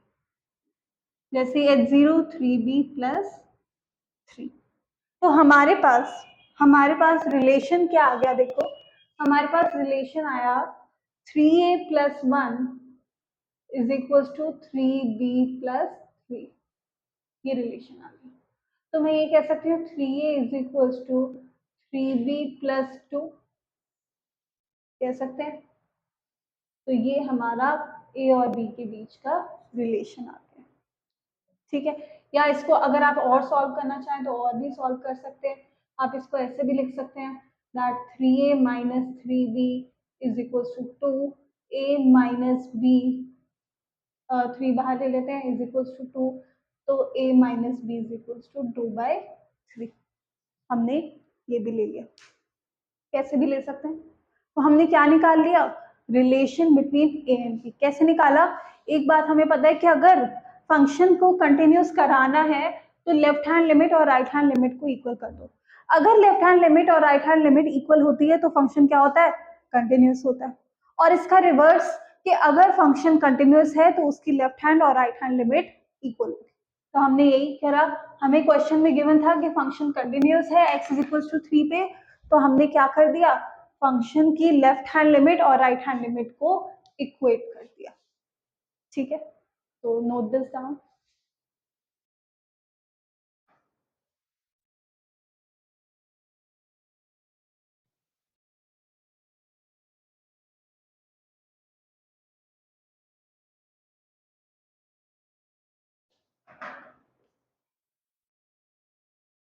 जैसे h 0 3b plus 3. तो हमारे पास रिलेशन क्या आ गया देखो हमारे पास रिलेशन आया 3a plus 1 is equals to 3b plus 3. ये रिलेशन आ गया. तो मैं ये कह सकती हूँ 3a is equals to 3b plus 2 कह सकते हैं. तो ये हमारा a और b के बीच का रिलेशन आ गया. ठीक है, या इसको अगर आप और सॉल्व करना चाहें तो और भी सॉल्व कर सकते हैं. आप इसको ऐसे भी लिख सकते हैं that 3a minus 3b is equals to 2a minus b 3 बाहर ले लेते हैं is equals to 2 तो a minus b is equals to 2 by 3. हमने ये भी ले लिया. कैसे भी ले सकते हैं. तो हमने क्या निकाल लिया relation between a and b. कैसे निकाला एक बात हमें पता है कि अगर फंक्शन को कंटिन्यूस कराना है तो लेफ्ट हैंड लिमिट और राइट हैंड लिमिट को इक्वल कर दो. अगर लेफ्ट हैंड लिमिट और राइट हैंड लिमिट इक्वल होती है तो फंक्शन क्या होता है कंटिन्यूस होता है. और इसका रिवर्स कि अगर फंक्शन कंटिन्यूस है तो उसकी लेफ्ट हैंड और राइट हैंड लिमिट इक्वल होगी. तो हमने यही करा. हमें क्वेश्चन में गिवन था कि फंक्शन कंटिन्यूस है x इज इक्वल टू 3 पे तो हमने क्या कर दिया फंक्शन की लेफ्ट हैंड लिमिट और राइट हैंड लिमिट को इक्वेट कर दिया. ठीक है, तो note this down.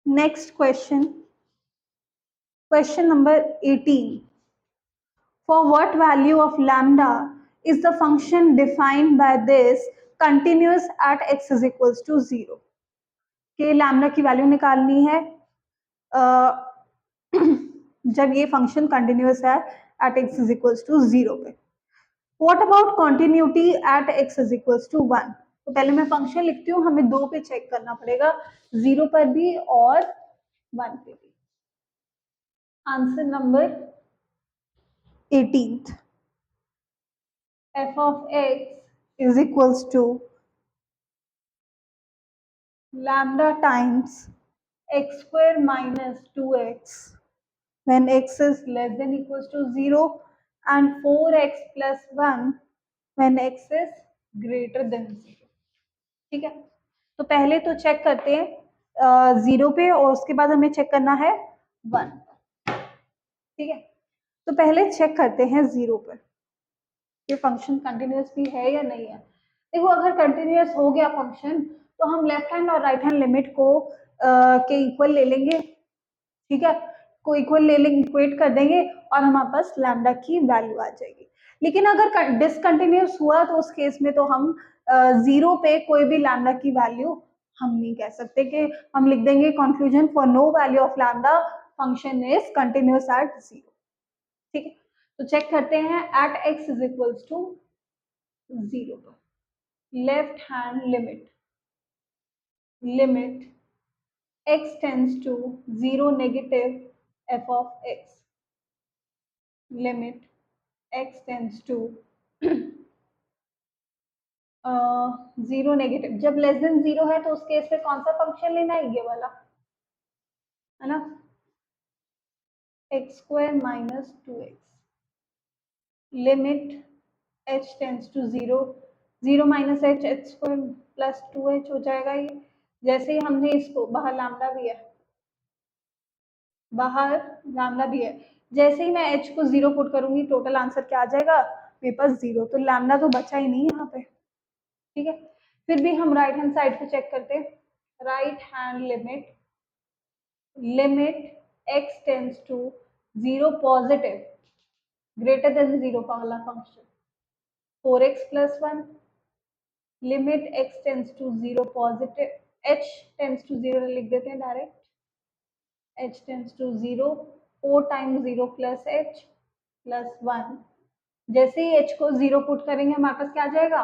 Next question number 18. For what value of lambda is the function defined by this continuous at x is equals to 0. के lambda की value निकालनी है जब ये फंक्शन कंटिन्यूअस है at x is equals to 0 पे. What about continuity at x is equals to 1. तो पहले मैं फंक्शन लिखती हूँ हमें 2 पे चेक करना पड़ेगा 0 पर भी और 1 पे भी. Answer number 18th f of x is equals to lambda times x square minus 2x when x is less than equals to 0 and 4x plus 1 when x is greater than 0। ठीक है, तो पहले तो चेक करते हैं 0 पे और उसके बाद हमें चेक करना है 1। ठीक है, तो पहले चेक करते हैं 0 पे ये फंक्शन कंटिन्यूस भी है या नहीं है। देखो अगर कंटिन्यूस हो गया फंक्शन तो हम लेफ्ट हैंड और राइट हैंड लिमिट को के इक्वल ले लेंगे। ठीक है, को इक्वल ले लेंगे, इक्वेट कर देंगे और हमारे पास लैम्डा की वैल्यू आ जाएगी। लेकिन अगर डिसकंटिन्यूस हुआ तो उस केस में तो हम 0 पे कोई भी लैम्डा की वैल्यू हम नहीं कह सकते कि हम लिख देंगे conclusion for no value of lambda function is continuous at 0। ठीक है, तो चेक करते हैं at x is equals to 0 पर left hand limit x tends to 0 negative f of x limit x tends to 0 negative. जब less then 0 है तो उस केस में कौन सा फंक्शन लेना है, ये वाला है ना, x square minus 2x limit h tends to 0, 0 minus h square plus 2h हो जाएगा। ये जैसे ही हमने इसको बाहर लैम्डा भी है, बाहर लैम्डा भी है, जैसे ही मैं h को 0 पुट करूंगी टोटल आंसर क्या आ जाएगा मेरे पास 0, तो लैम्डा तो बचा ही नहीं यहाँ पे। ठीक है, फिर भी हम राइट हैंड साइड पे चेक करते हैं। Right hand limit x tends to 0 positive greater than 0 का वाला function 4x plus 1 limit x tends to 0 positive h tends to 0 लिख देते हैं direct, h tends to 0 4 times 0 plus h plus 1। जैसे ही h को 0 पुट करेंगे हमारे पास क्या आ जाएगा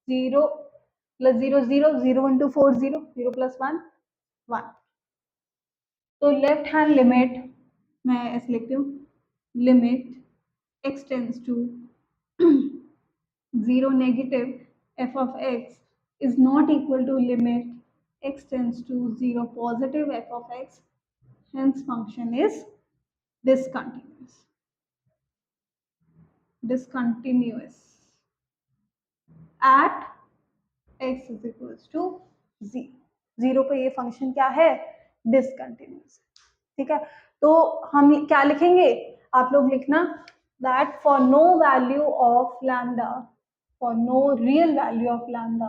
0 प्लस 0 0 0 इंटू 4 0 0 प्लस 1 1। तो लेफ्ट हैंड लिमिट मैं ऐसे लिखती हूँ, limit x tends to 0 negative f of x is not equal to limit x tends to 0 positive f of x, hence function is discontinuous at x is equals to 0। 0 पे ये function क्या है, discontinuous. ठीक है, तो हम क्या लिखेंगे, आप लोग लिखना that for no value of lambda, for no real value of lambda,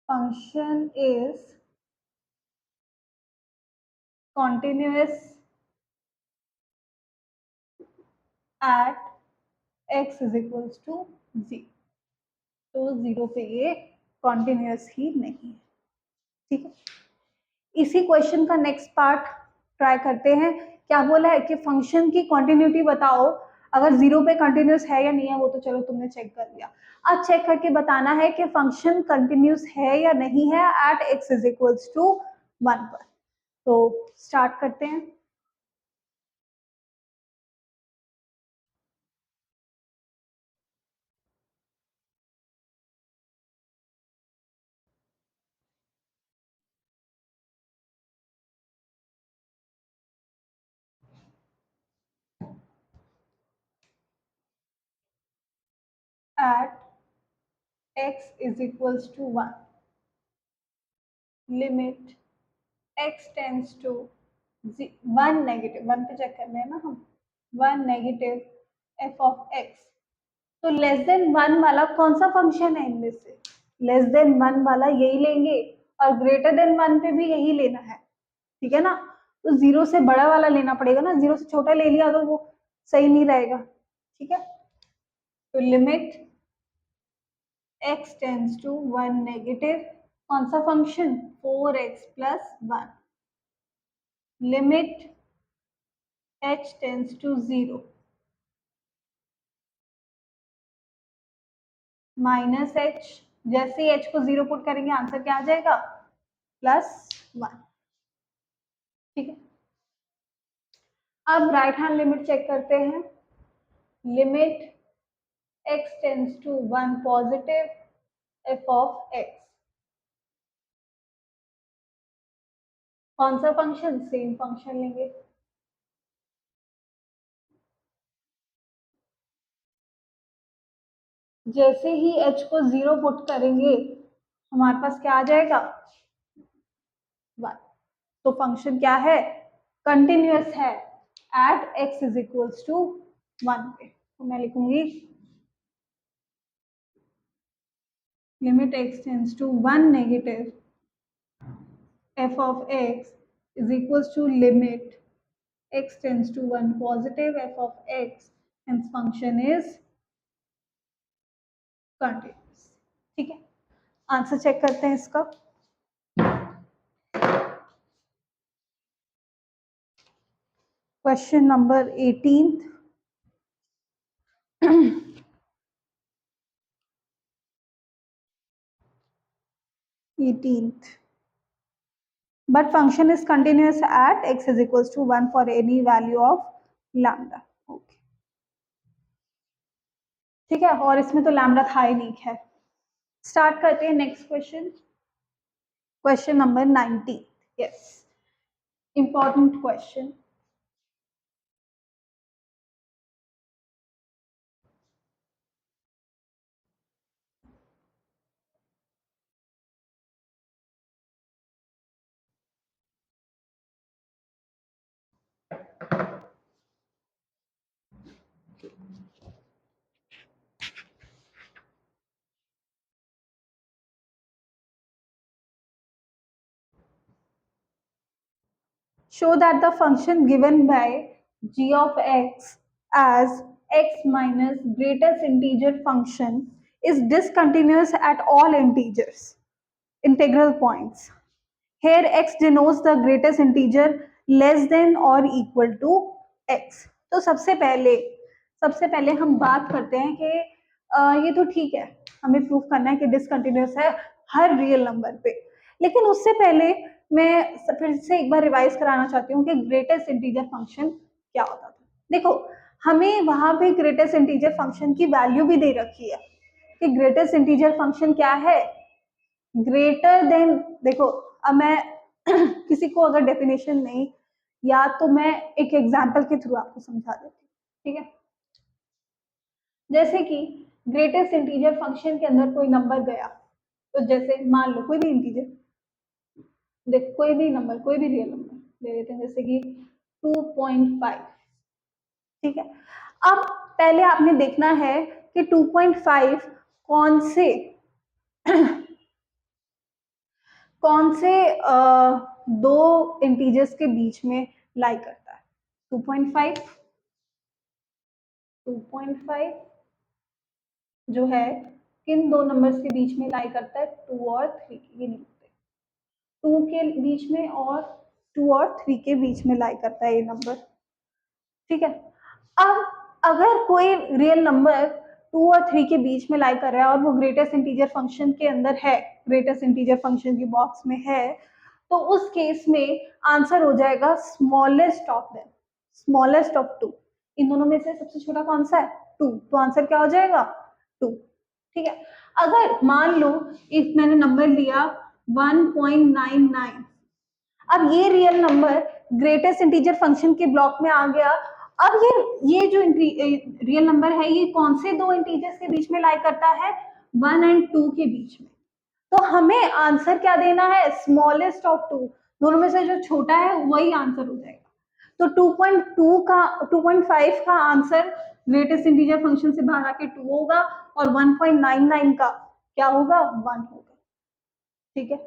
function is continuous at x is equals to 0। तो 0 पे ये continuous ही नहीं है। ठीक है, इसी क्वेश्चन का नेक्स्ट पार्ट ट्राई करते हैं। क्या बोला है कि फंक्शन की कंटिन्यूटी बताओ, अगर 0 पे कंटिन्यूस है या नहीं है वो तो चलो तुमने चेक कर लिया, अब चेक करके बताना है कि फंक्शन कंटिन्यूस है या नहीं है at x is equals to 1 पर। तो स्टार्ट करते हैं। At x is equals to 1 limit x tends to 1 negative, 1 पे चेक कर रहे हैं ना हम, 1 नेगेटिव f of x। तो लेस देन 1 वाला कौन सा फंक्शन है इनमें से, लेस देन 1 वाला यही लेंगे और ग्रेटर देन 1 पे भी यही लेना है। ठीक है ना, तो 0 से बड़ा वाला लेना पड़ेगा ना, 0 से छोटा ले लिया तो वो सही नहीं रहेगा। ठीक है, तो limit x tends to 1 negative कौन सा function 4x plus 1 limit h tends to 0 minus h, जैसे ही h को 0 पुट करेंगे आंसर क्या आ जाएगा प्लस 1। ठीक है, अब राइट हैंड लिमिट चेक करते हैं। Limit x tends to 1 positive f of x कौन सा फंक्शन, सेम फंक्शन लेंगे, जैसे ही h को 0 पुट करेंगे हमारे पास क्या आ जाएगा 1। तो फंक्शन क्या है कंटिन्यूअस है at x is equals to 1 पे। तो मैं लिखूंगी limit x tends to 1 negative f of x is equals to limit x tends to 1 positive f of x, hence function is continuous। ठीक है, आंसर चेक करते हैं इसका। Question number 18th, but function is continuous at x is equals to 1 for any value of lambda। okay, ठीक है, और इसमें तो लैम्डा था ही नहीं है। स्टार्ट करते हैं next question, question number 19। Yes, important question. Show that the function given by g of x as x minus greatest integer function is discontinuous at all integral points. Here x denotes the greatest integer less than or equal to x। तो सबसे पहले हम बात करते हैं कि ये तो ठीक है, हमें प्रूफ करना है कि डिसकंटिन्यूअस है हर रियल नंबर पे, लेकिन उससे पहले मैं फिर से एक बार रिवाइज कराना चाहती हूँ कि ग्रेटेस्ट इंटीजर फंक्शन क्या होता था। देखो, हमें वहां पे ग्रेटेस्ट इंटीजर फंक्शन की वैल्यू भी दे रखी है कि ग्रेटेस्ट इंटीजर फंक्शन क्या है, ग्रेटर देन। देखो, अब मैं किसी को अगर डेफिनेशन नहीं याद तो मैं एक एग्जांपल के थ्रू आपको समझा देती हूँ, ठीक है। जैसे कि ग्रेटेस्ट इंटीजर फंक्शन के अंदर कोई नंबर गया, तो जैसे मान लो कोई भी इंटीजर, देख कोई भी नंबर, कोई भी रियल नंबर ले लेते हैं, जैसे कि 2.5, ठीक है। अब पहले आपने देखना है कि 2.5 कौन से दो इंटीजर्स के बीच में लाई करता है। 2.5 जो है किन दो नंबर्स के बीच में लाई करता है, 2 और 3, ये नहीं होते, 2 के बीच में और 2 और 3 के बीच में लाई करता है ये नंबर, ठीक है। अब अगर कोई रियल नंबर 2 और 3 के बीच में लाई कर रहा है और वो ग्रेटेस्ट इंटीजर फंक्शन के अंदर है, ग्रेटेस्ट इंटीजर फंक्शन की बॉक्स में है, तो उस केस में आंसर हो जाएगा smallest of them, smallest of 2। इन दोनों में से सबसे छोटा कौन सा है, 2, तो आंसर क्या हो जाएगा 2, ठीक है। अगर मान लो इफ मैंने नंबर लिया 1.99, अब ये real number greatest integer function के ब्लॉक में आ गया। अब ये जो रियल नंबर है ये कौन से दो इंटीजर्स के बीच में लाई करता है, 1 और 2 के बीच में। तो हमें आंसर क्या देना है, स्मॉलेस्ट ऑफ 2, दोनों में से जो छोटा है वही आंसर हो जाएगा। तो 2.5 का आंसर ग्रेटेस्ट इंटीजर फंक्शन से बाहर आके 2 होगा और 1.99 का क्या होगा, 1 होगा, ठीक है।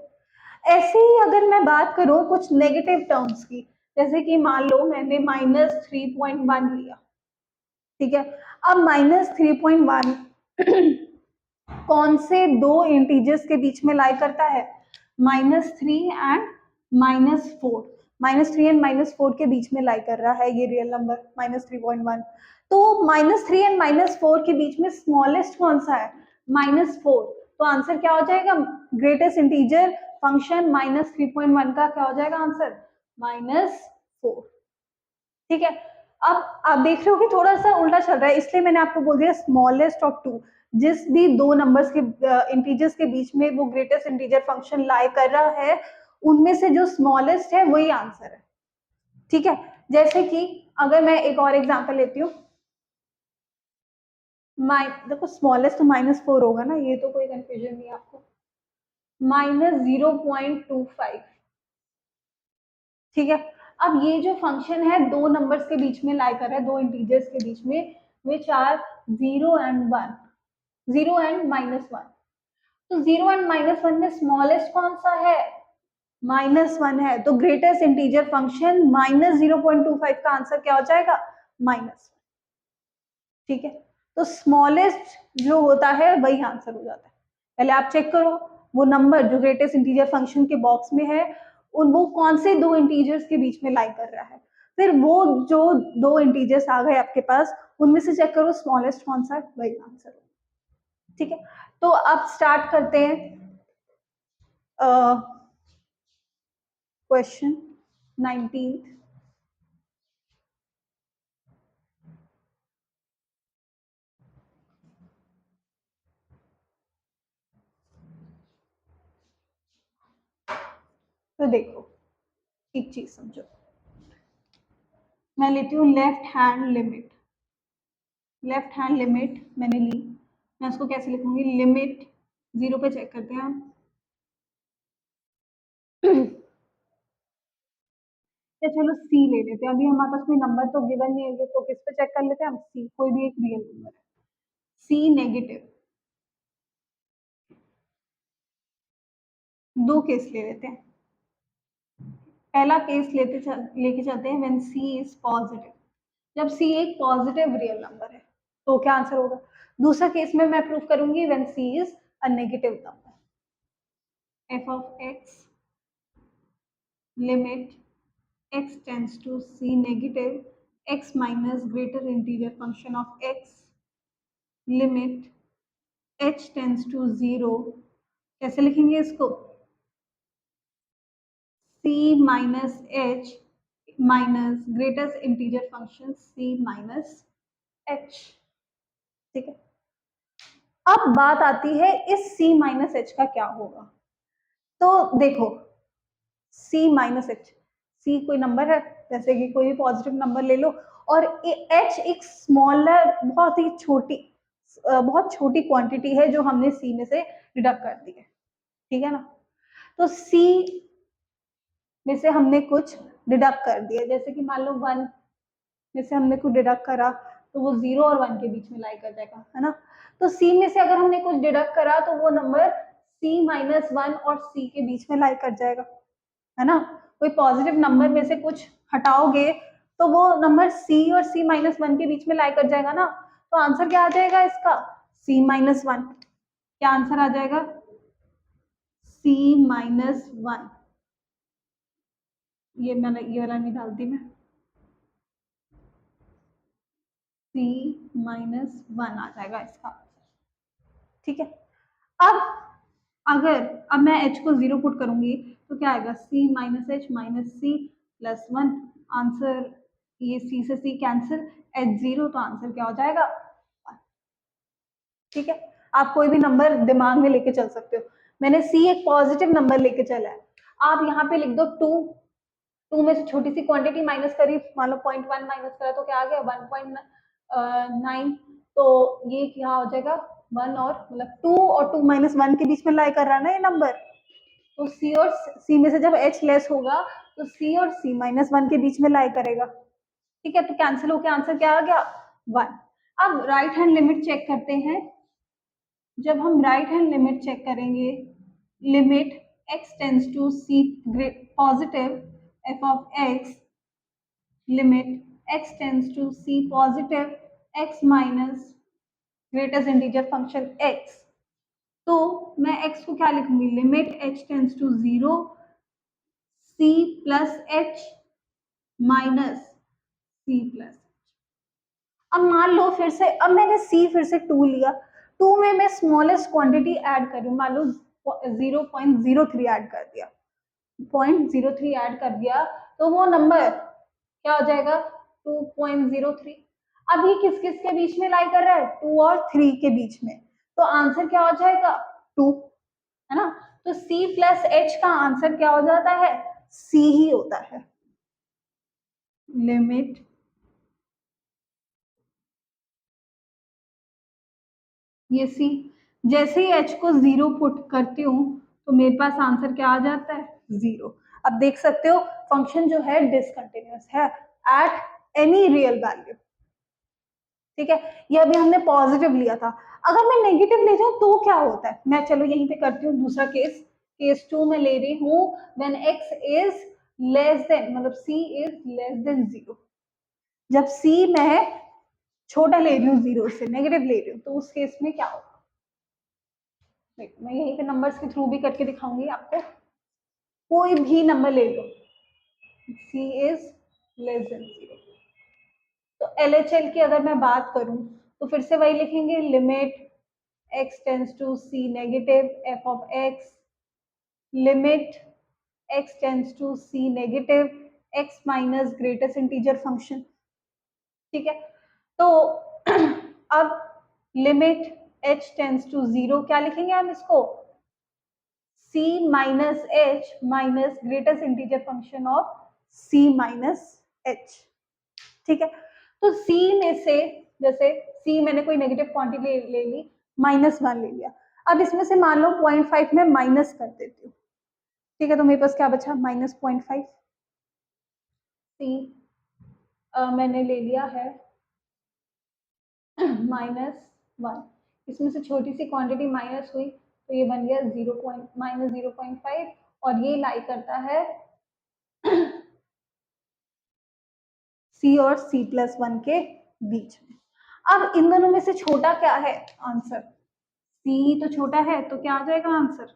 ऐसे ही अगर मैं बात करूं कुछ नेगेटिव टर्म्स की, जैसे कि मान लो मैंने -3.1 लिया, ठीक है। अब -3.1 कौन से दो इंटीजर्स के बीच में लाई करता है, -3 एंड -4, -3 एंड -4 के बीच में लाई कर रहा है ये रियल नंबर -3.1। तो -3 एंड -4 के बीच में स्मॉलेस्ट कौन सा है, -4। तो आंसर क्या हो जाएगा, ग्रेटेस्ट इंटीजर फंक्शन -3.1 का क्या हो जाएगा आंसर, -4, ठीक है। अब आप देख रहे हो कि थोड़ा सा उल्टा चल रहा है, इसलिए मैंने आपको बोल दिया स्मॉलेस्ट ऑफ 2। जिस भी दो नंबर्स के इंटीजर्स के बीच में वो ग्रेटेस्ट इंटीजर फंक्शन लाई कर रहा है, उनमें से जो स्मॉलेस्ट है वही आंसर है, ठीक है। जैसे कि अगर मैं एक और एग्जांपल लेती हूँ, देखो स्मॉलेस्ट तो -4 होगा ना, ये तो कोई कंफ्यूजन नहीं है आपको। -0.25, ठीक है। अब ये जो फंक्शन है दो नंबर्स के बीच में लाई कर रहा है, दो इंटीजर्स के बीच में, विच आर 0 एंड 1, 0 एंड -1। तो 0 एंड -1 में स्मॉलेस्ट कौन सा है? -1 है, तो ग्रेटेस्ट इंटीजर फंक्शन -0.25 का आंसर क्या हो जाएगा? -1, ठीक है। तो स्मॉलेस्ट जो होता है वही आंसर हो जाता है। पहले आप चेक करो वो नंबर जो ग्रेटेस्ट इंटीजर फंक्शन के बॉक्स में है, उन वो कौन से दो इंटीजर्स के बीच में लाई कर रहा है। फिर वो जो दो इंटीजर्स आ गए आपके पास, उनमें से चेक करो स्मॉलेस्ट कौन सा है, वही आंसर हो, ठीक है। तो अब स्टार्ट करते हैं क्वेश्चन 19। तो देखो एक चीज समझो, मैं लेती हूँ left hand limit. Left hand limit मैंने ली, मैं उसको कैसे लिखूंगी? लिमिट 0 पे चेक करते हैं हम। या चलो सी ले लेते हैं, अभी हमारे पास कोई नंबर तो गिवन नहीं है, तो किस पे चेक कर लेते हैं हम? सी, कोई भी एक रियल नंबर है। सी नेगेटिव, दो केस ले लेते हैं। पहला केस लेके चलते हैं व्हेन सी इज पॉजिटिव, जब सी एक पॉजिटिव रियल नंबर है तो क्या आंसर होगा? दूसरा केस में मैं प्रूव करूंगी when c is a negative number. F of x limit x tends to c negative x minus greater integer function of x limit h tends to 0। कैसे लिखेंगे इसको? c minus h minus greatest integer function c minus h, ठीक है। अब बात आती है इस c minus h का क्या होगा। तो देखो c minus h, c कोई नंबर है, जैसे कि कोई भी पॉजिटिव नंबर ले लो, और h एक स्मॉलर बहुत छोटी क्वांटिटी है जो हमने c में से डिडक्ट कर दी है, ठीक है ना। तो c में से हमने कुछ डिडक्ट कर दिया, जैसे कि मान लो 1 में से हमने कुछ डिडक्ट करा, तो वो 0 और 1 के बीच में लाई कर जाएगा, है ना। तो c में से अगर हमने कुछ डिडक्ट करा तो वो नंबर c माइनस 1 और c के बीच में लाई कर जाएगा, है ना। कोई पॉजिटिव नंबर में से कुछ हटाओगे तो वो नंबर c और c माइनस 1 के बीच में लाई कर जाएगा ना। तो आंसर क्या आ जाएगा इसका? c minus 1। क्या आंसर आ जाएगा? c minus 1। ये मैंने ये वाला नहीं डालती मैं, c माइनस 1 आ जाएगा इसका आंसर, ठीक है। अब अगर अब मैं h को 0 पुट करूंगी तो क्या आएगा? c minus h minus c plus 1। Answer, ये c से c कैंसिल, h 0, तो आंसर क्या हो जाएगा? 1, ठीक है। आप कोई भी नंबर दिमाग में लेके चल सकते हो। मैंने c एक पॉजिटिव नंबर लेके चला है, आप यहाँ पे लिख दो 2। 2 में से छोटी सी क्वांटिटी माइनस करी, मान लो 0.1 माइनस करा तो क्या आ गया? 1.9। तो ये क्या हो जाएगा? 1 और मतलब 2 और 2 माइनस 1 के बीच में लाई कर रहा है ना ये नंबर। तो c और c में से जब h लेस होगा तो c और c माइनस 1 के बीच में लाई करेगा, ठीक है। तो कैंसिल होकर आंसर क्या आ गया? 1। अब राइट हैंड लिमिट चेक करते हैं। जब हम राइट हैंड लिमिट चेक करेंगे, limit x tends to c positive f of x limit x tends to c positive x minus greatest integer function x, तो मैं x को क्या लिखूंगी? Limit h tends to 0 c plus h minus c plus. अब मान लो फिर से, अब मैंने c फिर से 2 लिया, 2 में मैं स्मॉलेस्ट क्वांटिटी ऐड कर रही हूँ, मान लो 0.03 ऐड कर दिया, 0.03 ऐड कर दिया, तो वो नंबर क्या हो जाएगा? 2.03। अब ये किस किस के बीच में लाई कर रहा है? 2 और 3 के बीच में, तो आंसर क्या हो जाएगा? 2, है ना। तो c प्लस h का आंसर क्या हो जाता है? c ही होता है। लिमिट ये सी। जैसे ही h को 0 पुट करती हूँ तो मेरे पास आंसर क्या आ जाता है, 0। अब देख सकते हो फंक्शन जो है डिसकंटिन्यूअस है एट एनी रियल वैल्यू। ठीक है, ये अभी हमने पॉजिटिव लिया था। अगर मैं नेगेटिव ले जाऊं तो क्या होता है, मैं चलो यहीं पे करती हूँ दूसरा केस। केस 2 में ले रही हूँ when x is less then, मतलब c इज लेस देन 0। जब c मैं छोटा ले रही हूँ 0 से, नेगेटिव ले रही हूँ, तो उस केस में क्या होगा। देखो मैं यहीं पे नंबर्स के थ्रू भी करके दिखाऊंगी आपको। कोई भी नंबर ले लो, c इज लेस देन 0। तो LHL की अगर मैं बात करूं तो फिर से वही लिखेंगे, limit x tends to c negative f of x, limit x tends to c negative x minus greatest integer function. ठीक है, तो अब लिमिट h टेंस टू 0 क्या लिखेंगे हम इसको, c minus h minus greatest integer function of c minus h। ठीक है, तो c में से जैसे c मैंने कोई नेगेटिव क्वांटिटी ले ली, -1 ले लिया। अब इसमें से मान लो 0.5 में माइनस कर देती हूँ। ठीक है, तो मेरे पास क्या बचा, -0.5। c मैंने ले लिया है -1, इसमें से छोटी सी क्वांटिटी माइनस हुई तो ये बन गया -0.5, और ये लाई करता है c और c+1 के बीच में। अब इन दोनों में से छोटा क्या है आंसर, c तो छोटा है, तो क्या आ जाएगा आंसर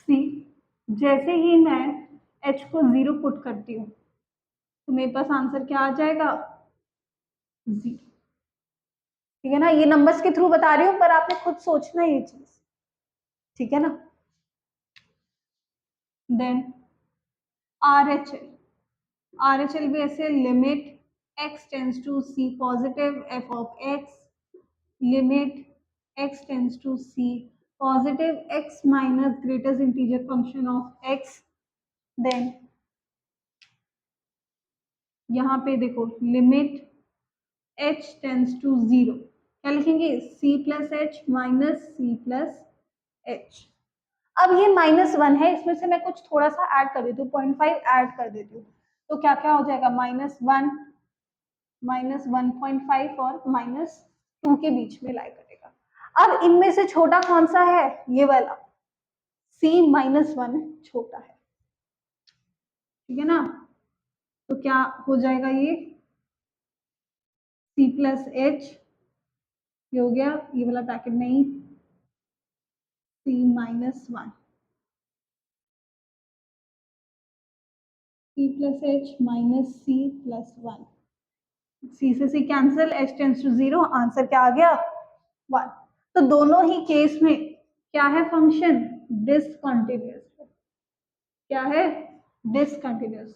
c। जैसे ही मैं h को 0 पुट करती हूँ तो मेरे पास आंसर क्या आ जाएगा, 0। ठीक है ना, ये नंबर्स के थ्रू बता रही हूँ पर आपने खुद सोचना ये चीज। ठीक है ना, देन RHL भी ऐसे, limit x tends to c positive f of x, limit x tends to c positive x minus greatest integer function of x। Then यहाँ पे देखो लिमिट h टेंस टू 0 क्या लिखेंगे, c plus h minus c plus h. अब ये -1 है, इसमें से मैं कुछ थोड़ा सा ऐड कर देती हूँ, 0.5 ऐड कर देती हूँ, तो क्या क्या हो जाएगा, -1 -1.5 और -2 के बीच में लाई करेगा। अब इनमें से छोटा कौन सा है, ये वाला c-1 छोटा है। ठीक है ना, तो क्या हो जाएगा, ये c प्लस एच, ये हो गया, ये वाला ब्रैकेट नहीं, c-1, c plus h minus c plus 1, c से c cancel, h tends to 0, answer क्या आ गया, 1। तो दोनों ही केस में क्या है फंक्शन, डिसकंटिन्यूअस। क्या है, डिसकंटिन्यूअस।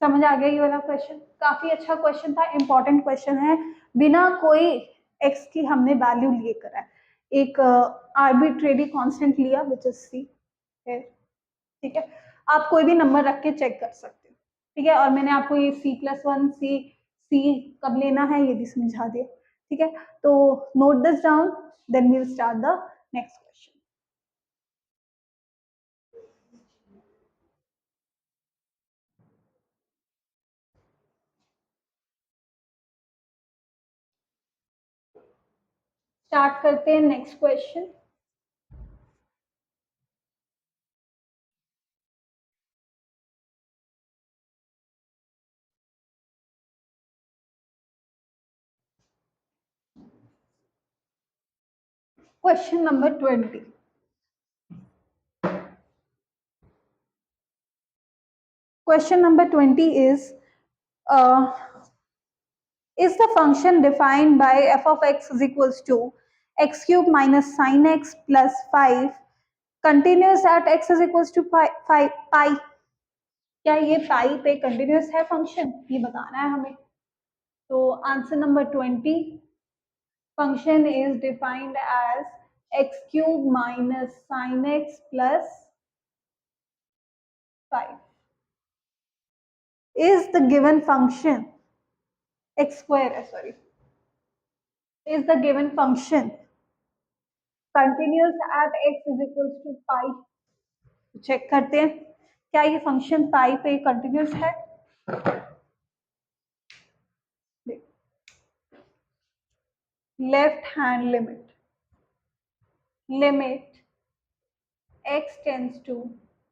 समझ आ गया ये वाला क्वेश्चन, काफी अच्छा क्वेश्चन था, इंपॉर्टेंट क्वेश्चन है, बिना कोई एक्स की हमने वैल्यू लिए करा है, एक आर्बिट्रेरी कांस्टेंट लिया विच इज सी है। ठीक है, आप कोई भी नंबर रख के चेक कर सकते हो। ठीक है, और मैंने आपको ये c+1 सी कब लेना है ये भी समझा दिया। ठीक है, तो note this down, then we will start the next question. Start करते हैं next question. Question number 20। Question number 20 is the function defined by f of x is equals to x cube minus sin x plus 5 continuous at x is equals to pi। क्या ये पाई पे continuous है function, ये बताना है हमें। तो answer number 20, function is defined as x cube minus sin x plus 5। is the given function x square है sorry is the given function continuous at x is equals to pi. Check करते हैं क्या ये function pi पे continuous है. Left hand limit x tends to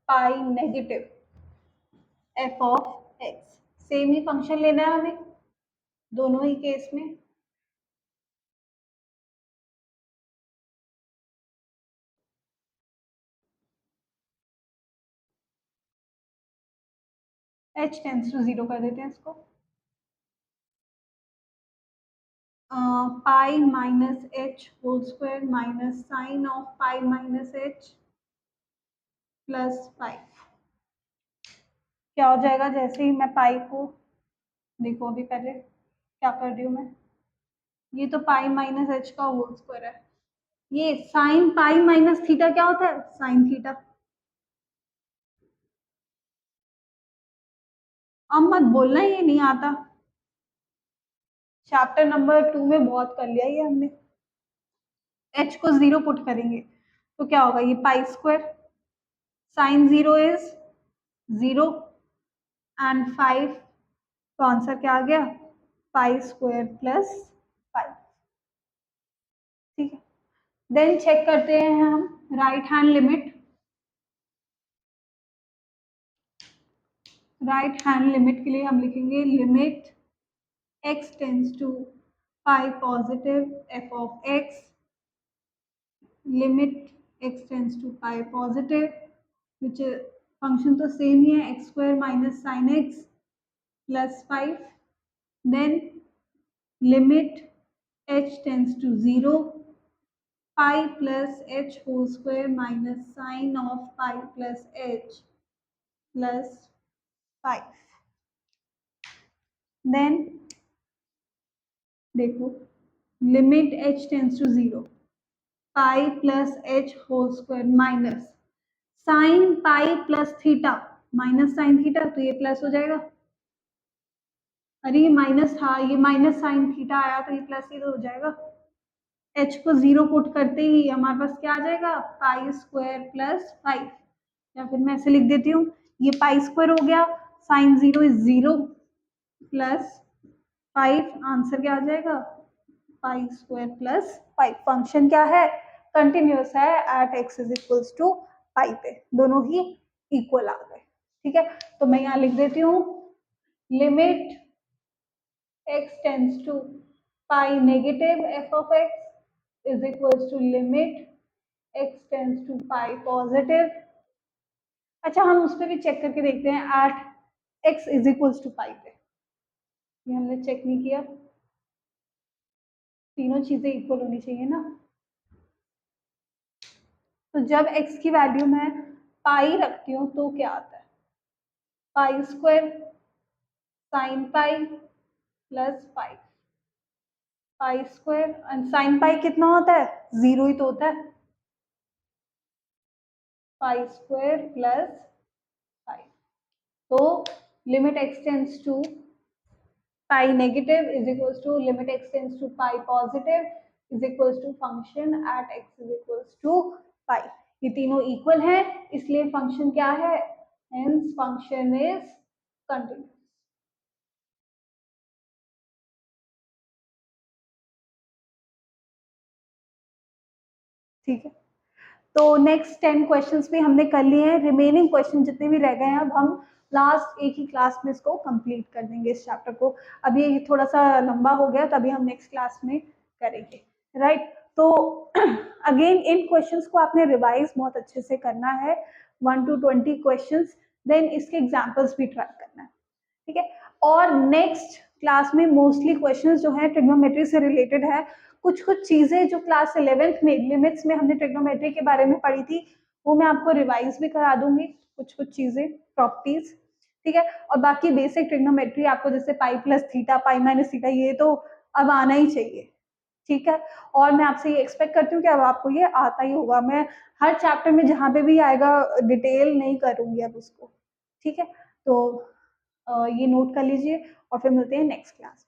pi negative f of x. Same ही function लेना है हमें दोनों ही केस में. h टेंड्स टू 0 कर देते हैं इसको. Pi minus h whole square minus sine of pi minus h plus 5. क्या हो जाएगा जैसे ही मैं पाई को देखो अभी पहले क्या कर रही हूँ मैं. ये तो पाई माइनस एच का होल स्क्वायर है. ये साइन पाई माइनस थीटा क्या होता है साइन थीटा. अब मत बोलना ये नहीं आता. चैप्टर नंबर 2 में बहुत कर लिया ये हमने. h को 0 पुट करेंगे तो क्या होगा ये पाई स्क्वायर साइन 0 इज 0 एंड 5 तो आंसर क्या आ गया पाई स्क्वायर प्लस 5. ठीक है. देन चेक करते हैं हम right hand limit. Right hand limit के लिए हम लिखेंगे limit x tends to pi positive f of x. Limit x tends to pi positive which function तो सेम ही है x square minus sine x plus 5. Then limit h tends to 0 pi plus h whole square minus sine of pi plus h plus 5. Then देखो limit h tends to 0 pi plus h whole square minus sine pi plus theta minus sine theta तो ये plus हो जाएगा. अरे ये minus था ये minus sine theta आया तो ये प्लस ही तो हो जाएगा. h को 0 पुट करते ही हमारे पास क्या आ जाएगा पाई स्क्वायर प्लस 5. या फिर मैं ऐसे लिख देती हूँ ये पाई स्क्वायर हो गया साइन 0 इज 0 प्लस 5. आंसर क्या आ जाएगा पाई स्क्वायर प्लस 5. फंक्शन क्या है कंटिन्यूअस है at x is equals to pi पे. दोनों ही इक्वल आ गए. ठीक है तो मैं यहाँ लिख देती हूँ limit x tends to pi negative f of x is equals to limit x tends to pi positive. अच्छा हम उस पर भी चेक करके देखते हैं at x is equals to pi पे. ये हमने चेक नहीं किया. तीनों चीजें इक्वल होनी चाहिए ना. तो जब x की वैल्यू मैं पाई रखती हूँ तो क्या आता है pi square sine pi plus 5. Pi square and sine pi कितना होता है 0 ही तो होता है. Pi square plus 5. तो limit x tends to pi negative is equals to limit x tends to pi positive is equals to function at x is equals to pi. ये तीनों इक्वल है इसलिए फंक्शन क्या है हेंस फंक्शन इज कंटिन्यूअस. ठीक है तो next 10 questions भी हमने कर लिए हैं. रिमेनिंग क्वेश्चन जितने भी रह गए हैं अब हम लास्ट एक ही क्लास में इसको कंप्लीट कर देंगे इस चैप्टर को. अब ये थोड़ा सा लंबा हो गया तभी हम नेक्स्ट क्लास में करेंगे. राइट तो अगेन इन क्वेश्चंस को आपने रिवाइज बहुत अच्छे से करना है 1 to 20 क्वेश्चंस. देन इसके एग्जांपल्स भी ट्राई करना है. ठीक है और नेक्स्ट क्लास में मोस्टली क्वेश्चंस जो है ट्रिग्नोमेट्री से रिलेटेड है. कुछ चीजें जो क्लास 11th में लिमिट्स में हमने ट्रिग्नोमेट्री के बारे में पढ़ी थी वो मैं आपको रिवाइज भी करा दूंगी. कुछ चीजें प्रॉपर्टीज. ठीक है और बाकी बेसिक ट्रिग्नोमेट्री आपको जैसे पाई plus theta pi minus theta ये तो अब आना ही चाहिए. ठीक है और मैं आपसे ये एक्सपेक्ट करती हूँ कि अब आपको ये आता ही होगा. मैं हर चैप्टर में जहाँ पे भी आएगा डिटेल नहीं करूंगी अब उसको. ठीक है तो ये नोट कर लीजिए और फिर मिलते हैं नेक्स्ट क्लास।